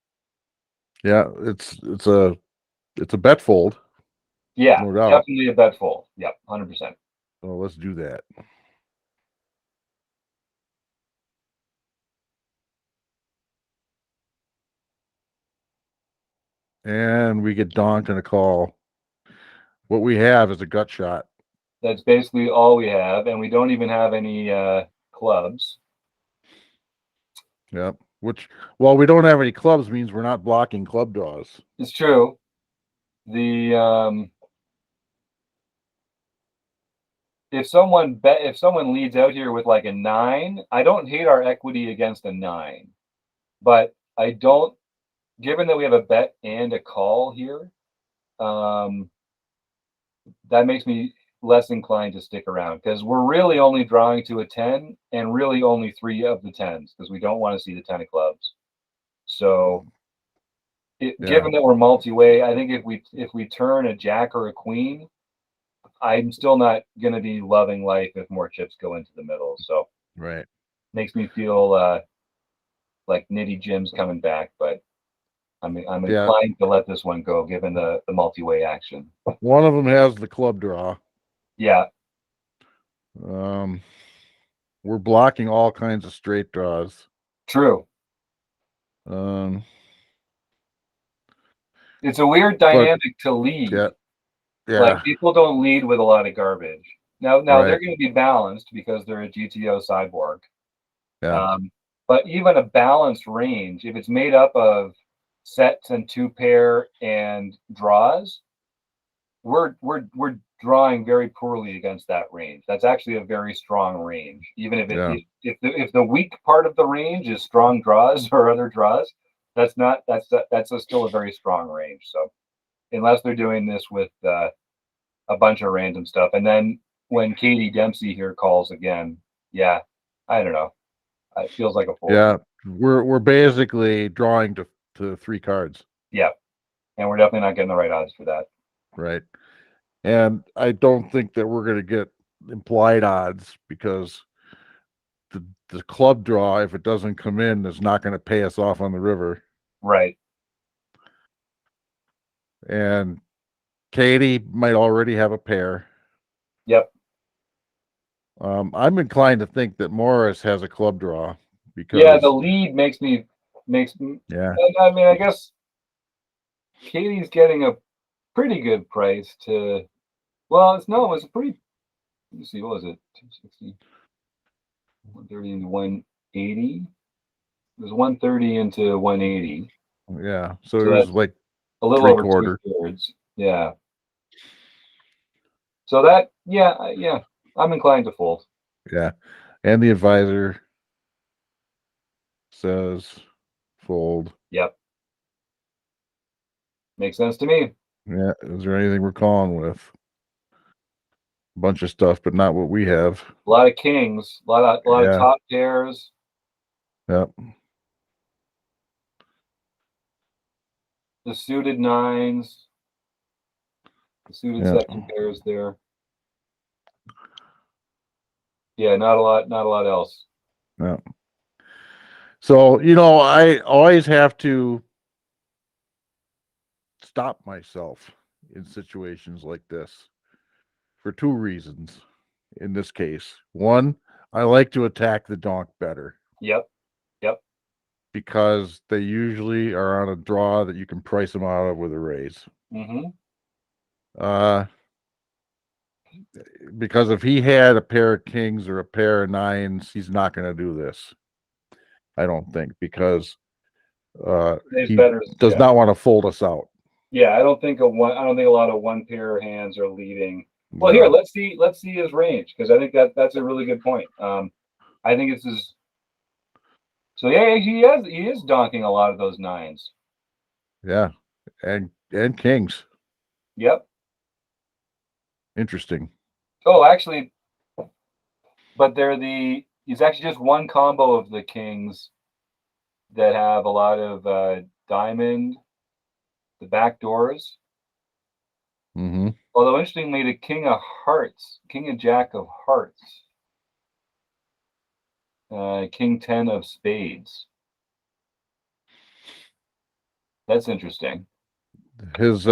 Yeah, it's a bet fold. Yeah, no doubt. definitely a bet fold. Yep, 100%. So let's do that. And we get donked in a call. What we have is a gut shot. That's basically all we have, and we don't even have any clubs. Yep. Which, well, we don't have any clubs means we're not blocking club draws. It's true. The if someone leads out here with like a 9, I don't hate our equity against a 9, but I don't. Given that we have a bet and a call here, that makes me less inclined to stick around because we're really only drawing to a 10 and really only 3 of the 10s because we don't want to see the 10 of clubs. So, given that we're multi-way, I think if we turn a jack or a queen, I'm still not going to be loving life if more chips go into the middle. So, right, makes me feel like Nitty Jim's coming back, but I'm inclined to let this one go given the multi-way action. One of them has the club draw. Yeah. We're blocking all kinds of straight draws. True. It's a weird dynamic to lead. Yeah. Like people don't lead with a lot of garbage. Now they're going to be balanced because they're a GTO cyborg. Yeah. But even a balanced range, if it's made up of sets and 2-pair and draws, we're drawing very poorly against that range. That's actually a very strong range. Even if if the weak part of the range is strong draws or other draws, that's still a very strong range. So unless they're doing this with a bunch of random stuff, and then when Katie Dempsey here calls again, I don't know. It feels like a fold. Yeah, we're basically drawing to 3 cards. Yeah, and we're definitely not getting the right odds for that. Right. And I don't think that we're going to get implied odds because the club draw, if it doesn't come in, is not going to pay us off on the river. Right. And Katie might already have a pair. Yep. I'm inclined to think that Morris has a club draw because the lead makes me. Yeah. I mean, I guess Katie's getting a pretty good price to. Well, it was a pretty. Let me see, what was it? 260, 130 into 180. It was 130 into 180. Yeah, so it was like a little over 2/3. Yeah. So that, I'm inclined to fold. Yeah, and the advisor says fold. Yep. Makes sense to me. Yeah, is there anything we're calling with? A bunch of stuff, but not what we have. A lot of kings, a lot of top pairs. Yep. The suited 9s. The suited 7 pairs there. Yeah, not a lot else. Yeah. So, I always have to stop myself in situations like this for 2 reasons in this case. One, I like to attack the donk better Yep. Yep. because they usually are on a draw that you can price them out of with a raise. Mm-hmm. Uh, because if he had a pair of kings or a pair of nines, he's not going to do this. I don't think, because It's he better. does Yeah. not want to fold us out. Yeah. I don't think a lot of one pair hands are leading. Well, here, No. let's see his range, because I think that's a really good point. I think it's his. So yeah, he is donking a lot of those nines. Yeah, and kings. Yep. Interesting. Oh, actually, but he's actually just one combo of the kings that have a lot of diamond, the back doors. Mm-hmm. Although interestingly, the king of hearts, king and jack of hearts, king 10 of spades. That's interesting. His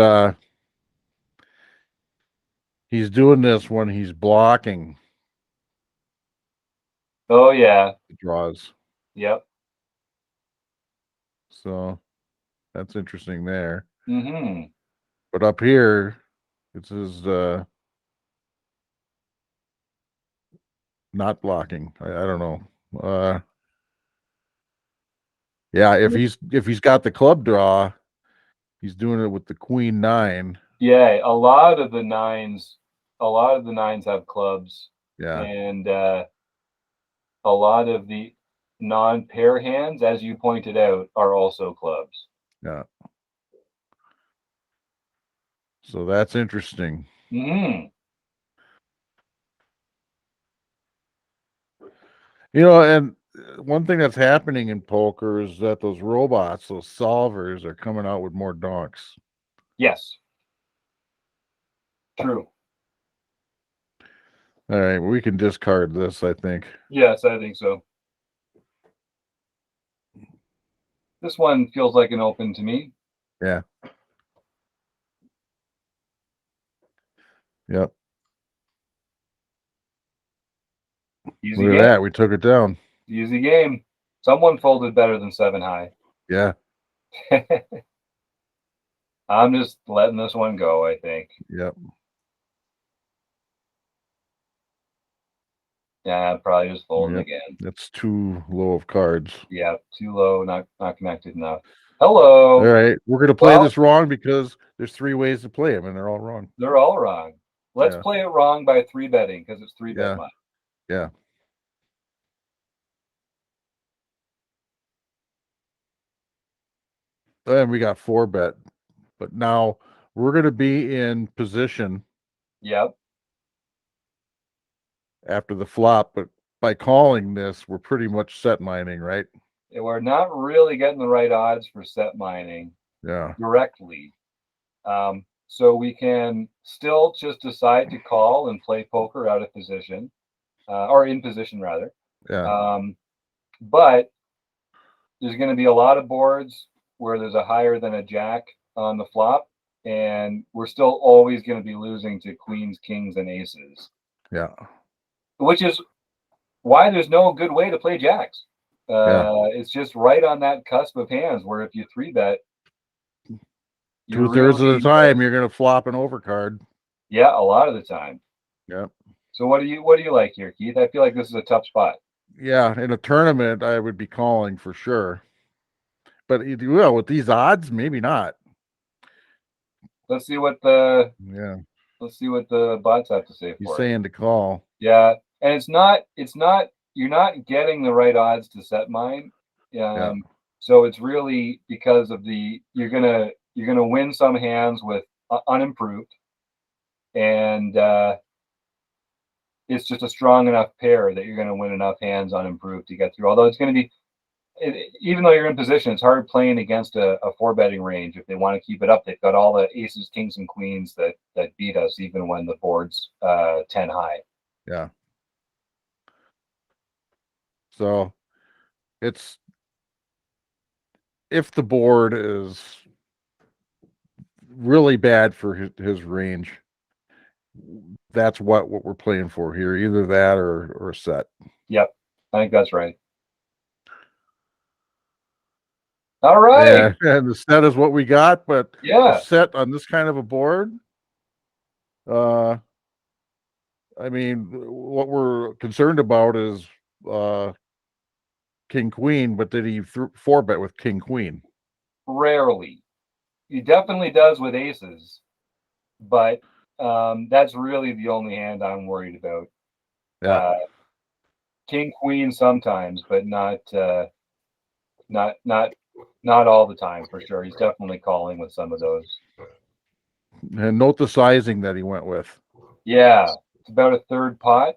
he's doing this when he's blocking Oh yeah. the draws. Yep. So that's interesting there. Mm-hmm. But up here, it says not blocking. I don't know. Yeah, if he's got the club draw, he's doing it with the queen nine. Yeah, a lot of the nines have clubs, Yeah, and a lot of the non-pair hands, as you pointed out, are also clubs. yeah. So that's interesting. Mm-hmm. And one thing that's happening in poker is that those robots, those solvers, are coming out with more donks. Yes. True. All right, we can discard this, I think. Yes, I think so. This one feels like an open to me. Yeah. Yep. Easy Look at game. that. We took it down. Easy game. Someone folded better than 7 high. Yeah. I'm just letting this one go, I think. Yep. Yeah, probably just folding Yep. again. That's too low of cards. Yeah, too low, not connected enough. All Hello. right. We're going to play Well, this wrong because there's 3 ways to play them, and they're all wrong. they're all wrong. Let's Yeah. play it wrong by 3-betting, because it's 3-bet Yeah. money. Yeah. And we got 4-bet. But now we're going to be in position Yep. after the flop. But by calling this, we're pretty much set mining, right? We're not really getting the right odds for set mining Yeah. directly. So we can still just decide to call and play poker out of position, or in position rather. Yeah. But there's going to be a lot of boards where there's a higher than a jack on the flop, and we're still always going to be losing to queens, kings, and aces. Yeah. Which is why there's no good way to play jacks. Yeah. It's just right on that cusp of hands where if you 3-bet, you're 2/3 of the really time, you're going to flop an overcard. yeah, a lot of the time. Yep. So what do you like here, Keith? I feel like this is a tough spot. Yeah. In a tournament, I would be calling for sure. But well, with these odds, maybe not. Let's see what the Yeah. bots have to say He's for it. saying to call. Yeah, and it's not you're not getting the right odds to set mine. Yeah. So it's really because of you're gonna win some hands with unimproved, and it's just a strong enough pair that you're gonna win enough hands unimproved to get through. Although it's gonna be even though you're in position, it's hard playing against a 4-betting range. If they want to keep it up, they've got all the aces, kings, and queens that beat us, even when the board's 10 high. Yeah. So it's if the board is really bad for his range, that's what we're playing for here. Either that or a set. Yep, I think that's right. All right. And the set is what we got, but Yeah. a set on this kind of a board, I mean, what we're concerned about is King Queen, but did he 4-bet with King Queen? Rarely. He definitely does with aces, but that's really the only hand I'm worried about. Yeah. King Queen sometimes, but not all the time for sure. He's definitely calling with some of those. And note the sizing that he went with. Yeah, it's about a third pot,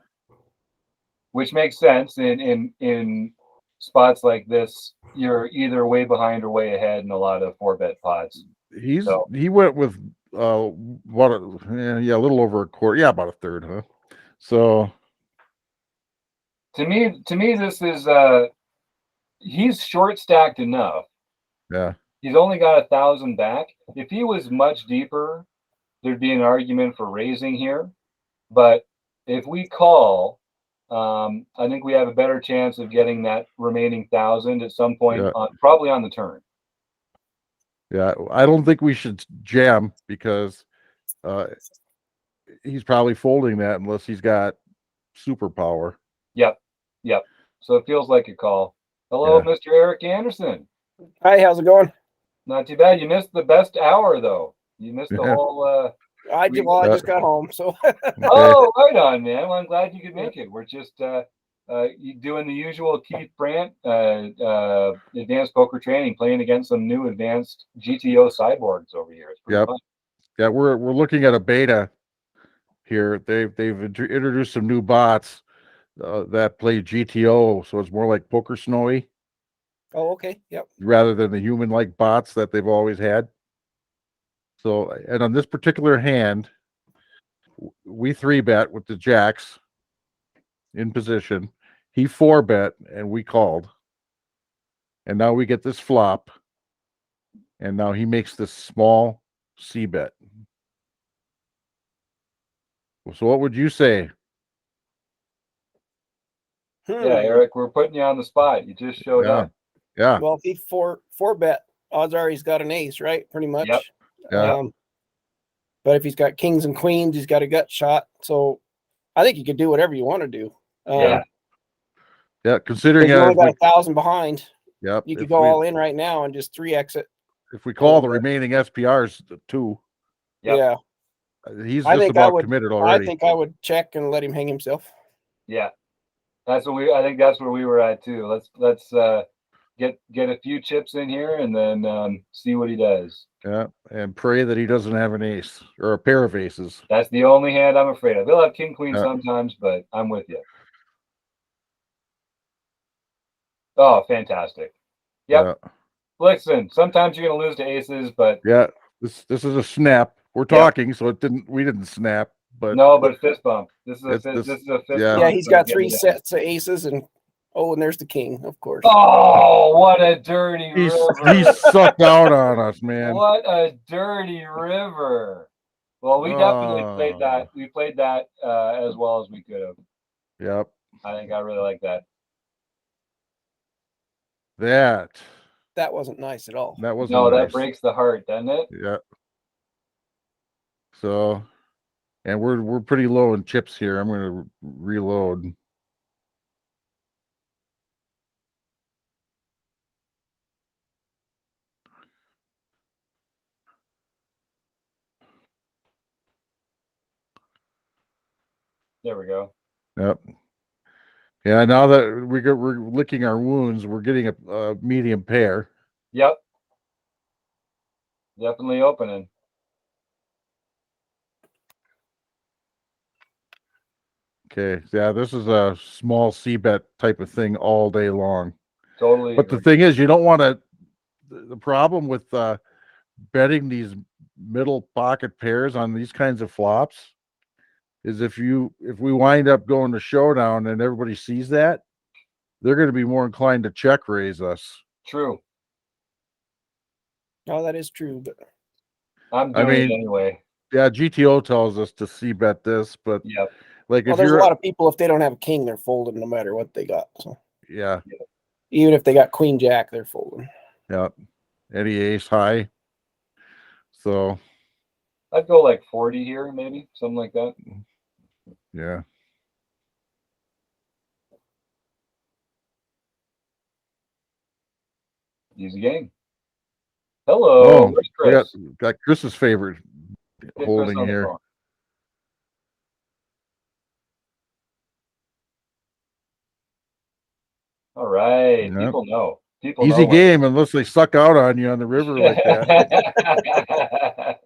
which makes sense in spots like this. You're either way behind or way ahead in a lot of 4-bet pots. He went with what a little over a quarter. Yeah, about a third, huh? So to me this is he's short stacked enough. yeah. He's only got 1,000 back. If he was much deeper, there'd be an argument for raising here. But if we call, I think we have a better chance of getting that remaining 1,000 at some point, probably on the turn. Yeah, I don't think we should jam because he's probably folding that unless he's got superpower. Yep. So it feels like a call. Hello, Mr. Eric Anderson. Hi, how's it going? Not too bad. You missed the best hour though. You missed the whole. I just got home, so. Oh, right on, man. Well, I'm glad you could make it. We're just doing the usual Keith Brandt advanced poker training, playing against some new advanced GTO cyborgs over here. It's pretty fun. Yeah, we're looking at a beta here. They've introduced some new bots that play GTO, so it's more like Poker Snowy. Oh, okay. Yep. Rather than the human-like bots that they've always had. So, and on this particular hand, we 3-bet with the jacks in position. He 4-bet and we called. And now we get this flop. And now he makes this small C-bet. So what would you say? Yeah, Eric, we're putting you on the spot. You just showed up. Yeah. Well, if he 4-bet, odds are he's got an ace, right? Pretty much. Yep. Yeah. But if he's got kings and queens, he's got a gut shot. So I think you could do whatever you want to do. Yeah. Considering you only got 1,000 behind. Yep. You could go all in right now and just 3x it. If we call the remaining SPRs 2. Yep. Yeah. He's just about committed already. I think I would check and let him hang himself. Yeah. I think that's where we were at too. Let's get a few chips in here and then see what he does. Yeah, and pray that he doesn't have an ace or a pair of aces. That's the only hand I'm afraid of. He'll have king queen sometimes, but I'm with you. Oh, fantastic. Yep. Yeah. Listen, sometimes you're gonna lose to aces, but this is a snap. We're talking, so we didn't snap, but no, but fist bump. This is a fist bump. Yeah, he's got 3 sets of aces and there's the king, of course. Oh, what a dirty river. He sucked out on us, man. What a dirty river. Well, we definitely played that. We played that as well as we could have. Yep. I think I really like that. That wasn't nice at all. That wasn't nice. That breaks the heart, doesn't it? Yeah. So, and we're pretty low in chips here. I'm going to reload. There we go. Yep. Yeah, now that we're licking our wounds, we're getting a medium pair. Yep. Definitely opening. Okay. Yeah, this is a small C-bet type of thing all day long. Totally. But the thing is, you don't want to. The problem with betting these middle pocket pairs on these kinds of flops is if we wind up going to showdown and everybody sees that, they're going to be more inclined to check raise us. True. Oh, that is true, but I'm doing it anyway. Yeah, GTO tells us to C bet this, but Yep. like Well, if there's a you're lot of people, if they don't have a king, they're folding no matter what they got. So yeah, even if they got queen jack, they're folding. yeah, any ace high. So I'd go like 40 here, maybe something like that. yeah. Easy game. Hello, Oh, where's we Chris? got Chris's favorite Get Chris holding on the here. phone. All right, Yeah. people know. People Easy know when. game unless they suck out on you on the river like that.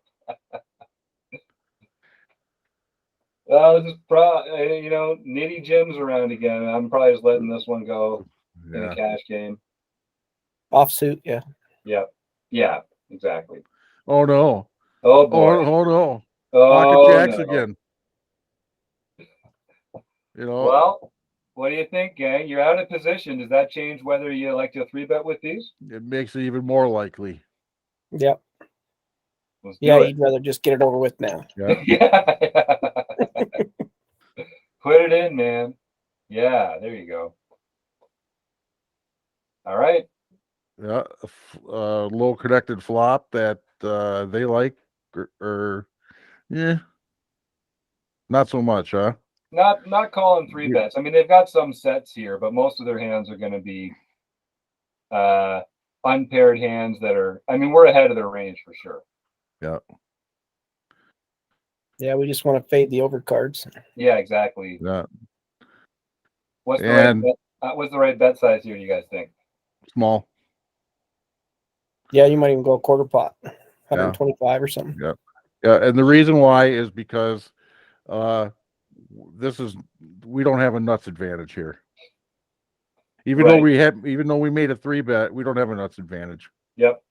Well, this is Nitty Jim's around again. I'm probably just letting this one go in a Yeah. cash game. Offsuit, yeah. Yep. Yeah, exactly. Oh no. Oh boy. Oh no. Pocket Oh jacks no. again. You know, Well, what do you think, gang? You're out of position. Does that change whether you like to 3-bet with these? it makes it even more likely. Yep. Let's Yeah, do it. you'd rather just get it over with now. Yeah. Yeah. Put it in, man. Yeah, there you go. All right. Yeah. Low connected flop that they like or yeah. Not so much, huh? Not calling 3-bets. I mean, they've got some sets here, but most of their hands are going to be unpaired hands that are. I mean, we're ahead of their range for sure. Yeah. Yeah, we just want to fade the overcards. Yeah, exactly. Yeah. What's the And right bet? What's the right bet size here? You guys think? small. Yeah, you might even go a quarter pot, 125 or something. Yeah. Yeah. And the reason why is because we don't have a nuts advantage here. Even though we made a 3-bet, we don't have a nuts advantage. Yep.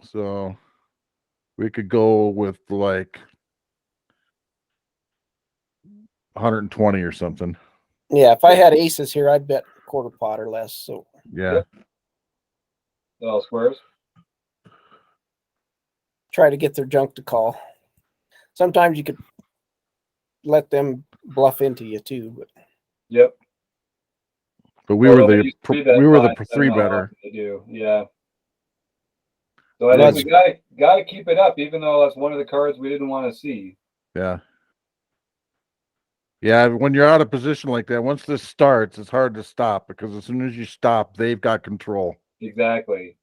So we could go with like 120 or something. Yeah, if I had aces here, I'd bet quarter pot or less. So Yeah. All squares. try to get their junk to call. Sometimes you could let them bluff into you too. But Yep. But we Although were they the use 3-bet we were the pots, I don't know how 3-better. often they do. Yeah. So I think we gotta keep it up, even though that's one of the cards we didn't want to see. Yeah. Yeah, when you're out of position like that, once this starts, it's hard to stop because as soon as you stop, they've got control. Exactly.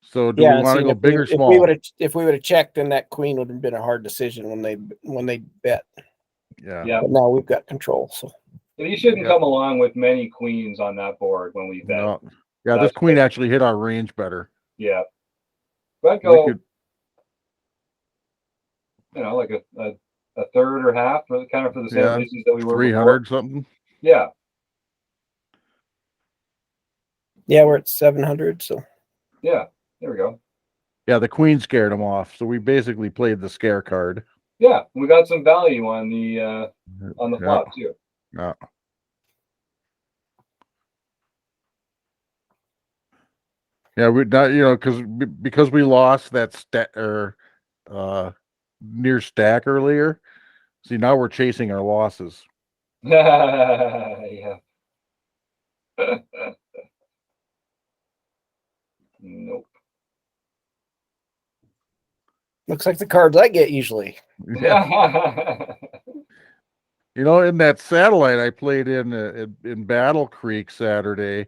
So do we want to go big or small? If we would have checked, then that queen would have been a hard decision when they bet. Yeah. Yeah. But now we've got control. So You shouldn't come along with many queens on that board when we bet. No. Yeah, this queen actually hit our range better. Yeah. But I'd go, like a third or half, kind of for the same reasons that we were 300 before. something. Yeah. Yeah, we're at 700. So yeah, there we go. Yeah, the queen scared him off, so we basically played the scare card. Yeah, we got some value on the flop too. Yeah. Yeah, we not because we lost that near stack earlier. See, now we're chasing our losses. Yeah. Nope. looks like the cards I get usually. Yeah. In that satellite I played in Battle Creek Saturday,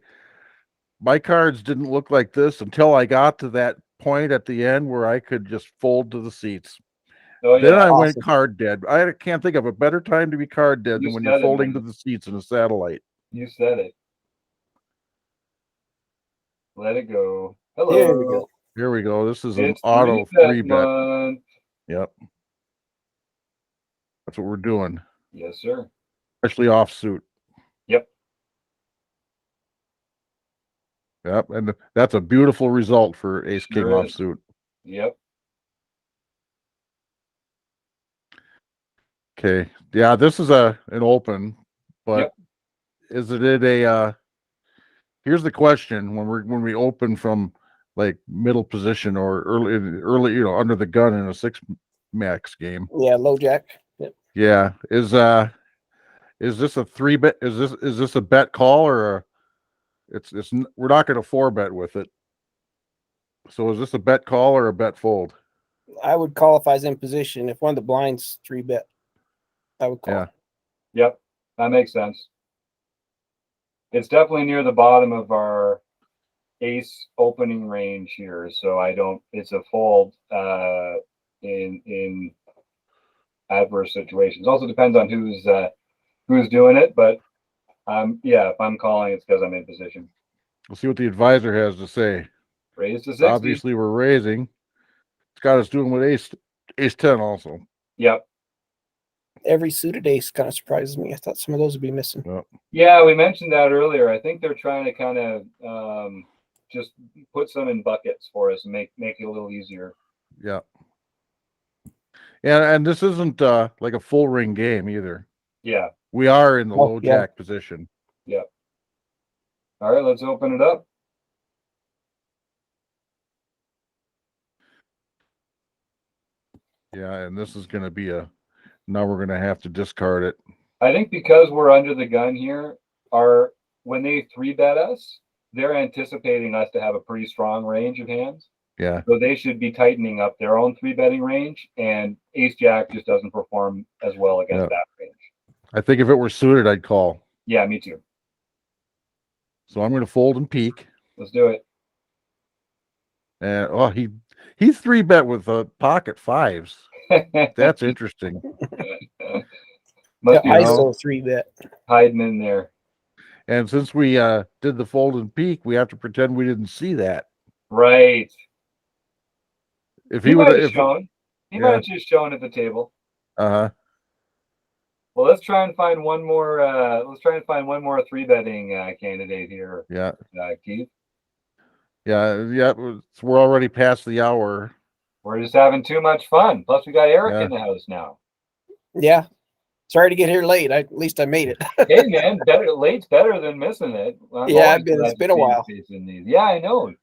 my cards didn't look like this until I got to that point at the end where I could just fold to the seats. Oh, then I awesome. went card dead. I can't think of a better time to be card dead than when you're folding to the seats in a satellite. You said it. Let it go. Hello. Here we go. Here we go. This is It's an auto 3-bet. Yep. That's what we're doing. Yes, sir. Especially offsuit. Yep. Yep. And that's a beautiful result for ace king offsuit. Yep. Okay. Yeah, this is an open, but is it a here's the question when we open from like middle position or early, under the gun in a 6-max game. Yeah, low jack. Yep. Yeah. Is this a 3-bet? Is this a bet call or we're not going to 4-bet with it. So is this a bet call or a bet fold? I would call if I was in position. If one of the blinds 3-bet, I would call. Yeah. Yep, that makes sense. It's definitely near the bottom of our ace opening range here, so it's a fold in adverse situations. Also depends on who's doing it, but yeah, if I'm calling, it's because I'm in position. We'll see what the advisor has to say. Raise to 60. Obviously, we're raising. It's got us doing with ace 10 also. Yep. Every suited ace kind of surprises me. I thought some of those would be missing. Yep. Yeah, we mentioned that earlier. I think they're trying to kind of just put some in buckets for us and make it a little easier. Yeah. Yeah, and this isn't like a full ring game either. Yeah. We are in the low yeah. jack position. Yep. All right, let's open it up. Yeah, and this is going to be now we're going to have to discard it. I think because we're under the gun here, when they 3-bet us, they're anticipating us to have a pretty strong range of hands. Yeah. So they should be tightening up their own 3-betting range, and ace jack just doesn't perform as well against that range. I think if it were suited, I'd call. Yeah, me too. So I'm going to fold and peek. Let's do it. And he 3-bet with pocket fives. That's interesting. Must be ISO 3-bet. hiding in there. And since we did the fold and peek, we have to pretend we didn't see that. Right. If he might have shown. He might have just shown at the table. Uh-huh. Well, let's try and find one more. Let's try and find one more 3-betting candidate here. Yeah. Keith. Yeah. We're already past the hour. We're just having too much fun. Plus, we got Eric in the house now. Yeah. Sorry to get here late. At least I made it. Hey, man, late's better than missing it. Yeah, it's been a while. Yeah, I know.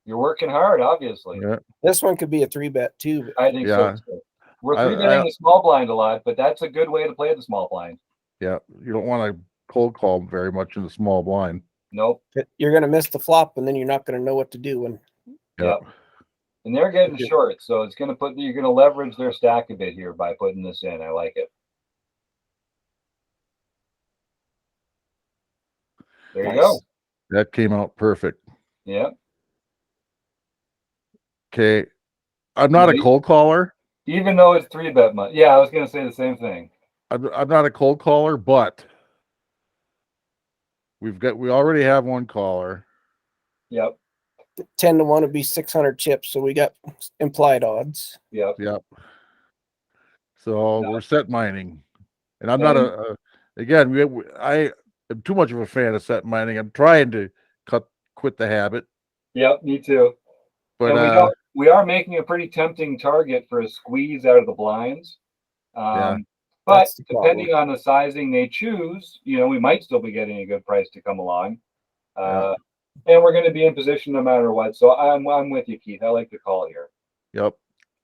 You're working hard, obviously. Yeah. This one could be a 3-bet too. I think so too. We're 3-betting the small blind a lot, but that's a good way to play the small blind. Yeah, you don't want to cold call very much in the small blind. Nope. You're going to miss the flop, and then you're not going to know what to do. Yep. And they're getting short, so it's going to you're going to leverage their stack a bit here by putting this in. I like it. There you go. That came out perfect. Yeah. Okay. I'm not a cold caller. Even though it's 3-bet money. Yeah, I was going to say the same thing. I'm not a cold caller, but we already have one caller. Yep. 10-1 would be 600 chips, so we got implied odds. Yep. So we're set mining, and I'm not I am too much of a fan of set mining. I'm trying to quit the habit. Yep, me too. But we are making a pretty tempting target for a squeeze out of the blinds. But depending on the sizing they choose, we might still be getting a good price to come along. And we're going to be in position no matter what. So I'm with you, Keith. I like the call here. Yep.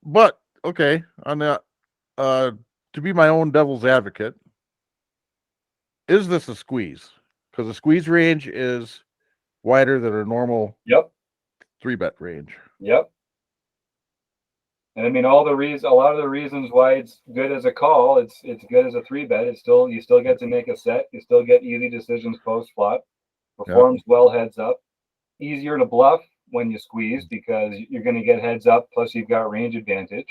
But okay, on that, to be my own devil's advocate, is this a squeeze? Because the squeeze range is wider than a normal 3-bet range. Yep. And I mean, a lot of the reasons why it's good as a call, it's good as a 3-bet. You still get to make a set. You still get easy decisions post flop. Performs well heads up. Easier to bluff when you squeeze because you're going to get heads up. Plus, you've got range advantage.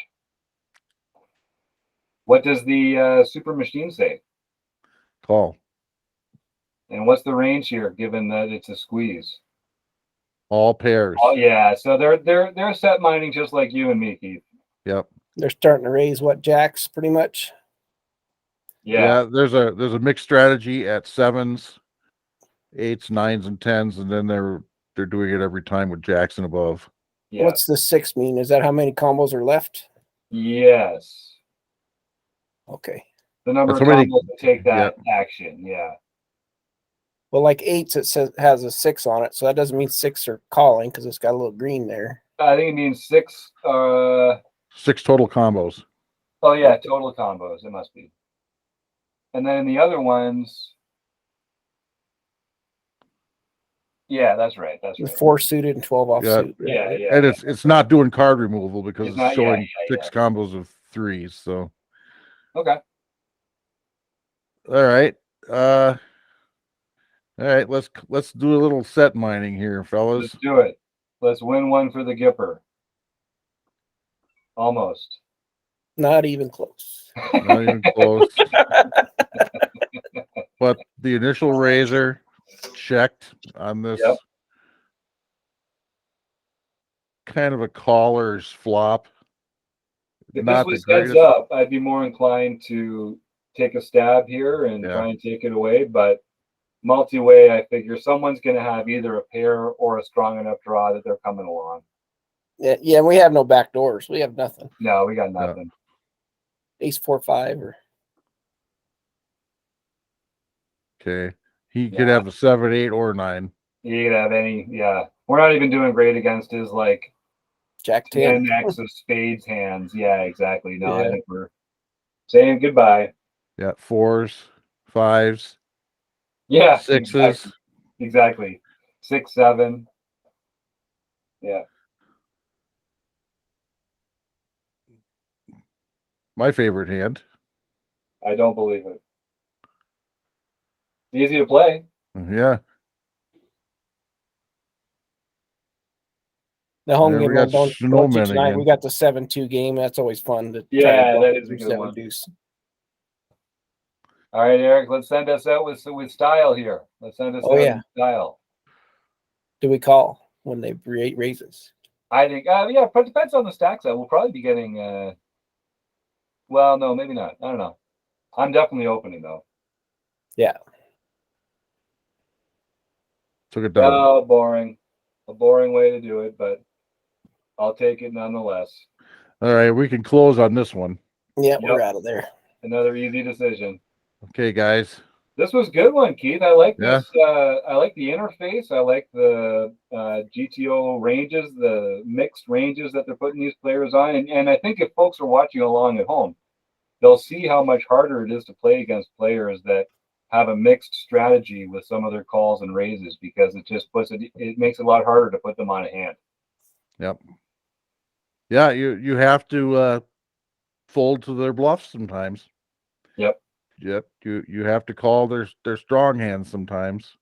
What does the super machine say? Call. And what's the range here, given that it's a squeeze? All pairs. Oh yeah, so they're set mining just like you and me, Keith. Yep. They're starting to raise jacks pretty much. Yeah. There's a mixed strategy at 7s, 8s, 9s, and 10s, and then they're doing it every time with jacks and above. Yeah. What's the 6 mean? Is that how many combos are left? Yes. Okay. The number of combos to take that action. Yeah. Well, like eights, it says has a 6 on it, so that doesn't mean 6 are calling because it's got a little green there. I think it means 6. 6 total combos. Oh yeah, total combos. It must be. And then the other ones. Yeah, that's right. That's right. 4 suited and 12 offsuit. Yeah. And it's not doing card removal because It's it's, not- showing yeah, 6 combos of 3s. So Okay. all right. All right, let's do a little set mining here, fellas. Let's do it. Let's win one for the Gipper. Almost. Not even close. Not even close. But the initial razor checked on this Yep. kind of a caller's flop. If Not this was the heads greatest. up, I'd be more inclined to take a stab here and try and take it away. But multi-way, I figure someone's going to have either a pair or a strong enough draw that they're coming along. Yeah, we have no back doors. We have nothing. No, we got nothing. Ace 4 5 or Okay. He could have a 7, 8, or 9. You could have any. Yeah, we're not even doing great against his like Jack 10. 10x of spades hands. Yeah, exactly. No, I Yeah. think we're saying goodbye. Yeah, 4s, 5s, Yeah, 6s. Exactly. 6, 7. Yeah. My favorite hand. I don't believe it. Easy to play. Yeah. The home Yeah, game we got don't snowmen do tonight. again. We got the 7-2 game. That's always fun to Yeah, try to that is a reduce good that one. reduce. All right, Eric, let's send us out with style here. Let's send us out yeah. in style. Do we call when they raises? I think, yeah, but depends on the stack side. We'll probably be getting, well, no, maybe not. I don't know. I'm definitely opening, though. Yeah. Took it down. Oh, boring. A boring way to do it, but I'll take it nonetheless. All right, we can close on this one. Yeah, we're out of there. Another easy decision. Okay, guys. This was a good one, Keith. I like Yeah. this. I like the interface. I like the GTO ranges, the mixed ranges that they're putting these players on. And I think if folks are watching along at home, they'll see how much harder it is to play against players that have a mixed strategy with some of their calls and raises, because it just it makes it a lot harder to put them on a hand. Yep. Yeah, you have to fold to their bluffs sometimes. Yep. Yep. You have to call their strong hands sometimes.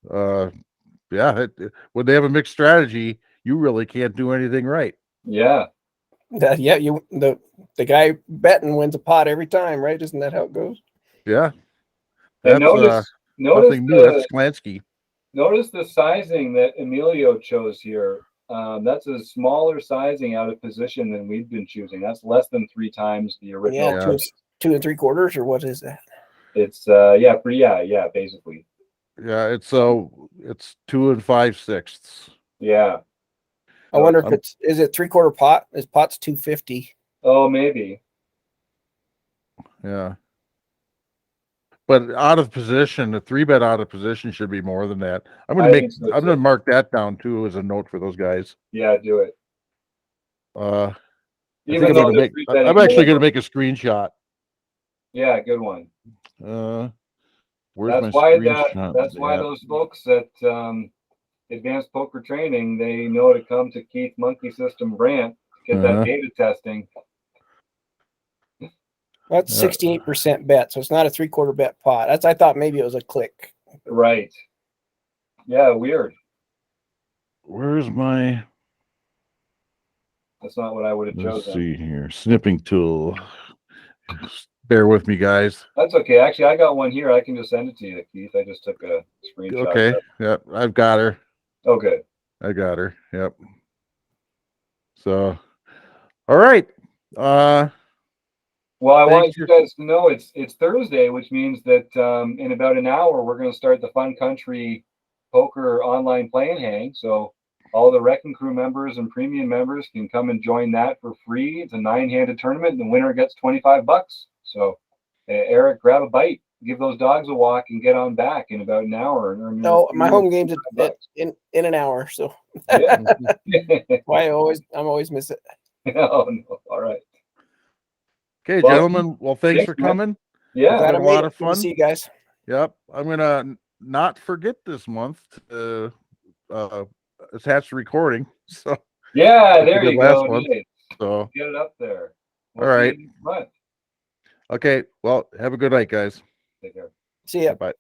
Yeah, when they have a mixed strategy, you really can't do anything right. Yeah. Yeah, the guy betting wins a pot every time, right? Isn't that how it goes? And Yeah. That's notice nothing new. That's Sklansky. Notice the sizing that Emilio chose here. That's a smaller sizing out of position than we've been choosing. That's less than 3 times the original. Yeah, 2 3/4, or what is that? It's basically. Yeah, it's 2 5/6. Yeah. I wonder if is it 3/4 pot? His pot's 250. Oh, maybe. Yeah. But out of position, a 3-bet out of position should be more than that. I'm gonna mark that down too as a note for those guys. Yeah, do it. I'm going actually gonna make a screenshot. Yeah, good one. Where's my screenshot? That's why those folks at Advanced Poker Training, they know to come to Keith Monkie System Brand to get that beta testing. That's 68% bet, so it's not a 3/4 bet pot. I thought maybe it was a click. Right. Yeah, weird. Where's my? That's not what I would have chosen. Let's see here. Snipping tool. Bear with me, guys. That's okay. Actually, I got one here. I can just send it to you, Keith. I just took a screenshot. Okay. Yep. I've got her. Oh, good. I got her. Yep. So, all right. Well, I want you guys to know it's Thursday, which means that in about an hour we're going to start the Fun Country Poker online play and hang. So all the Wrecking Crew members and premium members can come and join that for free. It's a 9-handed tournament, and the winner gets $25. So, Eric, grab a bite. give those dogs a walk and get on back in about an hour. And earn your No, my home game's $5. in an hour, so Yeah. why I'm always miss it. Oh, no. All right. Okay, Well, gentlemen. Well, thanks for man. coming. Yeah. Glad I been a made lot it. of Good to fun. see you guys. Yep. I'm gonna not forget this month to attach the recording. So Yeah, like we there did you last go. month. Nice. So Get it up there. all We'll see right. you next month. Okay. Well, have a good night, guys. Take care. See ya. Bye.